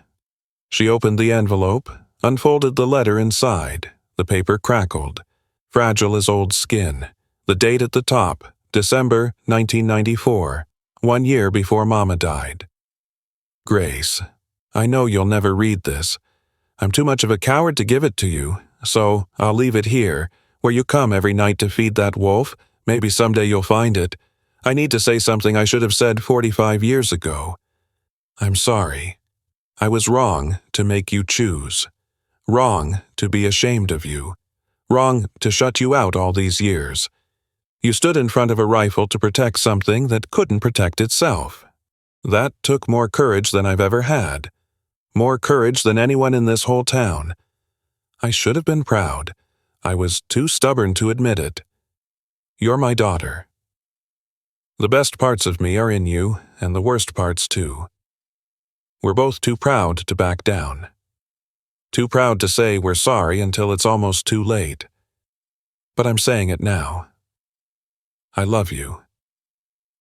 She opened the envelope, unfolded the letter inside. The paper crackled. Fragile as old skin. The date at the top, December 1994, 1 year before Mama died. Grace, I know you'll never read this. I'm too much of a coward to give it to you, so I'll leave it here, where you come every night to feed that wolf. Maybe someday you'll find it. I need to say something I should have said 45 years ago. I'm sorry. I was wrong to make you choose. Wrong to be ashamed of you. Wrong to shut you out all these years. You stood in front of a rifle to protect something that couldn't protect itself. That took more courage than I've ever had. More courage than anyone in this whole town. I should have been proud. I was too stubborn to admit it. You're my daughter. The best parts of me are in you, and the worst parts too. We're both too proud to back down. Too proud to say we're sorry until it's almost too late. But I'm saying it now. I love you.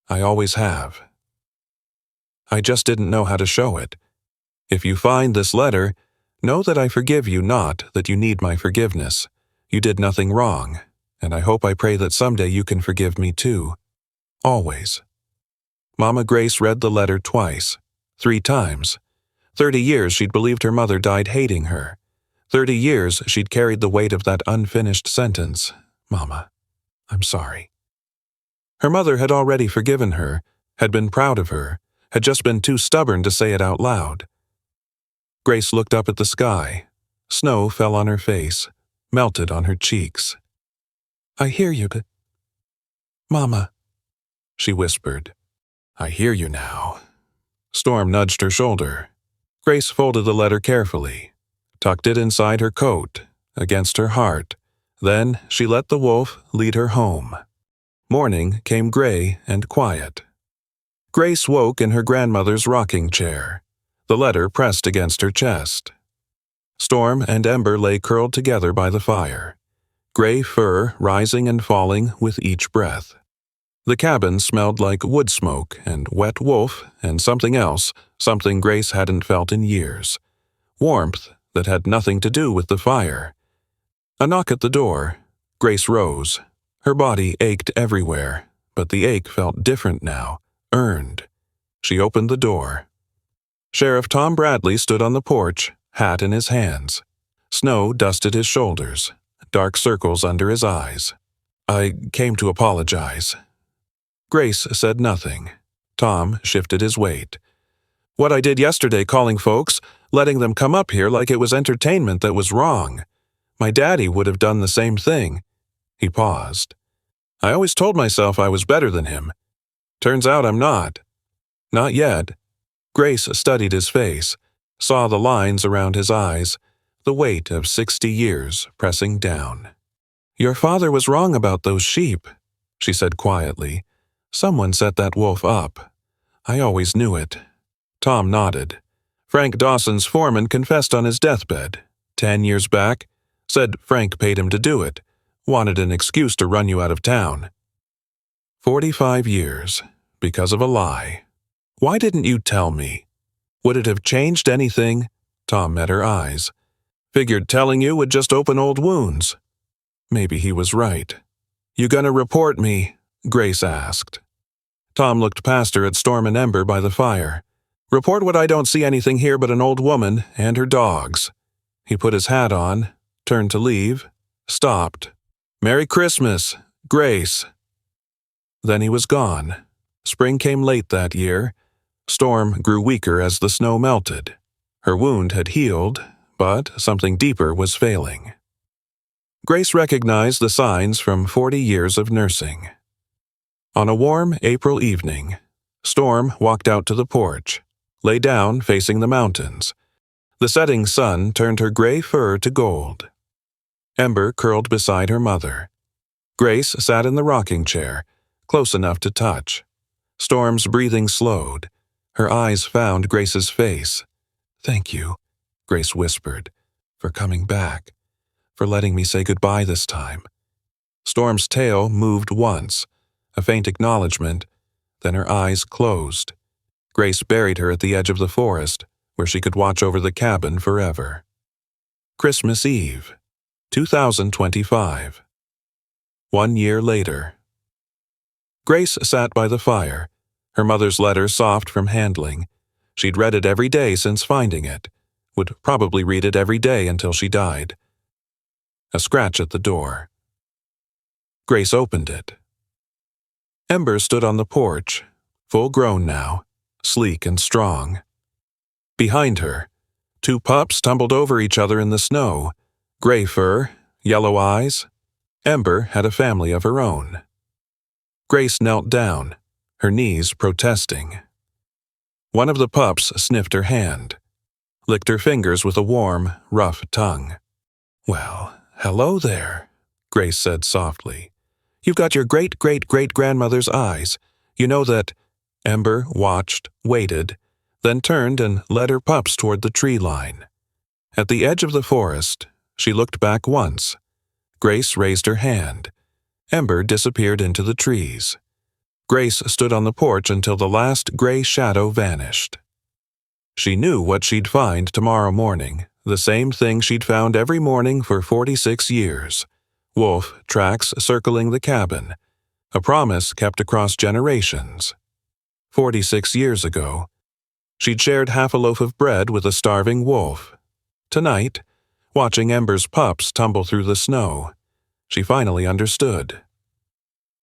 I always have. I just didn't know how to show it. If you find this letter, know that I forgive you, not that you need my forgiveness. You did nothing wrong, and I hope I pray that someday you can forgive me too. Always. Mama Grace read the letter twice, 3 times. 30 years she'd believed her mother died hating her. 30 years she'd carried the weight of that unfinished sentence. Mama, I'm sorry. Her mother had already forgiven her, had been proud of her, had just been too stubborn to say it out loud. Grace looked up at the sky. Snow fell on her face, melted on her cheeks. I hear you, but... Mama, she whispered. I hear you now. Storm nudged her shoulder. Grace folded the letter carefully, tucked it inside her coat, against her heart. Then she let the wolf lead her home. Morning came gray and quiet. Grace woke in her grandmother's rocking chair, the letter pressed against her chest. Storm and Ember lay curled together by the fire, gray fur rising and falling with each breath. The cabin smelled like wood smoke and wet wolf and something else, something Grace hadn't felt in years. Warmth that had nothing to do with the fire. A knock at the door. Grace rose. Her body ached everywhere, but the ache felt different now, earned. She opened the door. Sheriff Tom Bradley stood on the porch, hat in his hands. Snow dusted his shoulders, dark circles under his eyes. I came to apologize. Grace said nothing. Tom shifted his weight. What I did yesterday calling folks, letting them come up here like it was entertainment that was wrong. My daddy would have done the same thing. He paused. I always told myself I was better than him. Turns out I'm not. Not yet. Grace studied his face, saw the lines around his eyes, the weight of 60 years pressing down. Your father was wrong about those sheep, she said quietly. Someone set that wolf up. I always knew it. Tom nodded. Frank Dawson's foreman confessed on his deathbed, 10 years back, said Frank paid him to do it, wanted an excuse to run you out of town. 45 years, because of a lie. Why didn't you tell me? Would it have changed anything? Tom met her eyes. Figured telling you would just open old wounds. Maybe he was right. You gonna report me? Grace asked. Tom looked past her at Storm and Ember by the fire. Report what I don't see anything here but an old woman and her dogs. He put his hat on, turned to leave, stopped. Merry Christmas, Grace. Then he was gone. Spring came late that year. Storm grew weaker as the snow melted. Her wound had healed, but something deeper was failing. Grace recognized the signs from 40 years of nursing. On a warm April evening, Storm walked out to the porch, lay down facing the mountains. The setting sun turned her gray fur to gold. Ember curled beside her mother. Grace sat in the rocking chair, close enough to touch. Storm's breathing slowed. Her eyes found Grace's face. Thank you, Grace whispered, for coming back, for letting me say goodbye this time. Storm's tail moved once, a faint acknowledgement, then her eyes closed. Grace buried her at the edge of the forest, where she could watch over the cabin forever. Christmas Eve, 2025. 1 year later. Grace sat by the fire, her mother's letter soft from handling. She'd read it every day since finding it, would probably read it every day until she died. A scratch at the door. Grace opened it. Ember stood on the porch, full grown now, sleek and strong. Behind her, 2 pups tumbled over each other in the snow, gray fur, yellow eyes. Ember had a family of her own. Grace knelt down, her knees protesting. One of the pups sniffed her hand, licked her fingers with a warm, rough tongue. Well, hello there, Grace said softly. You've got your great-great-great-grandmother's eyes. You know that... Ember watched, waited, then turned and led her pups toward the tree line. At the edge of the forest, she looked back once. Grace raised her hand. Ember disappeared into the trees. Grace stood on the porch until the last gray shadow vanished. She knew what she'd find tomorrow morning, the same thing she'd found every morning for 46 years. Wolf tracks circling the cabin, a promise kept across generations. 46 years ago, she'd shared half a loaf of bread with a starving wolf. Tonight, watching Ember's pups tumble through the snow, she finally understood.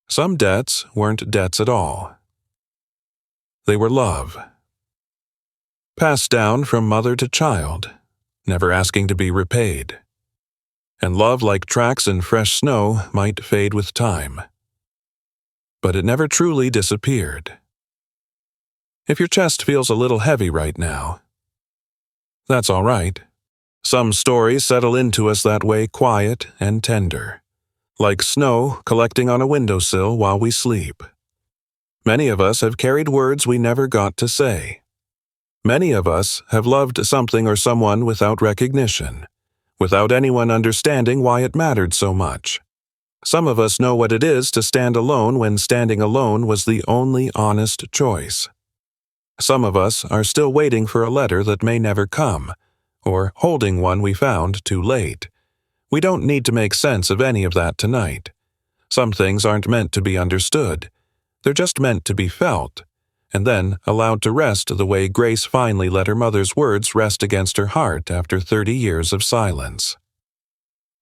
Some debts weren't debts at all. They were love. Passed down from mother to child, never asking to be repaid. And love, like tracks in fresh snow, might fade with time. But it never truly disappeared. If your chest feels a little heavy right now, that's all right. Some stories settle into us that way, quiet and tender, like snow collecting on a windowsill while we sleep. Many of us have carried words we never got to say. Many of us have loved something or someone without recognition, without anyone understanding why it mattered so much. Some of us know what it is to stand alone when standing alone was the only honest choice. Some of us are still waiting for a letter that may never come, or holding one we found too late. We don't need to make sense of any of that tonight. Some things aren't meant to be understood. They're just meant to be felt, and then allowed to rest the way Grace finally let her mother's words rest against her heart after 30 years of silence.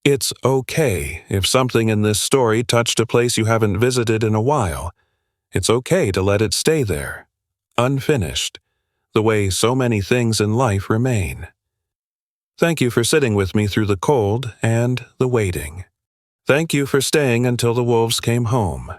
It's okay if something in this story touched a place you haven't visited in a while. It's okay to let it stay there, unfinished, the way so many things in life remain. Thank you for sitting with me through the cold and the waiting. Thank you for staying until the wolves came home.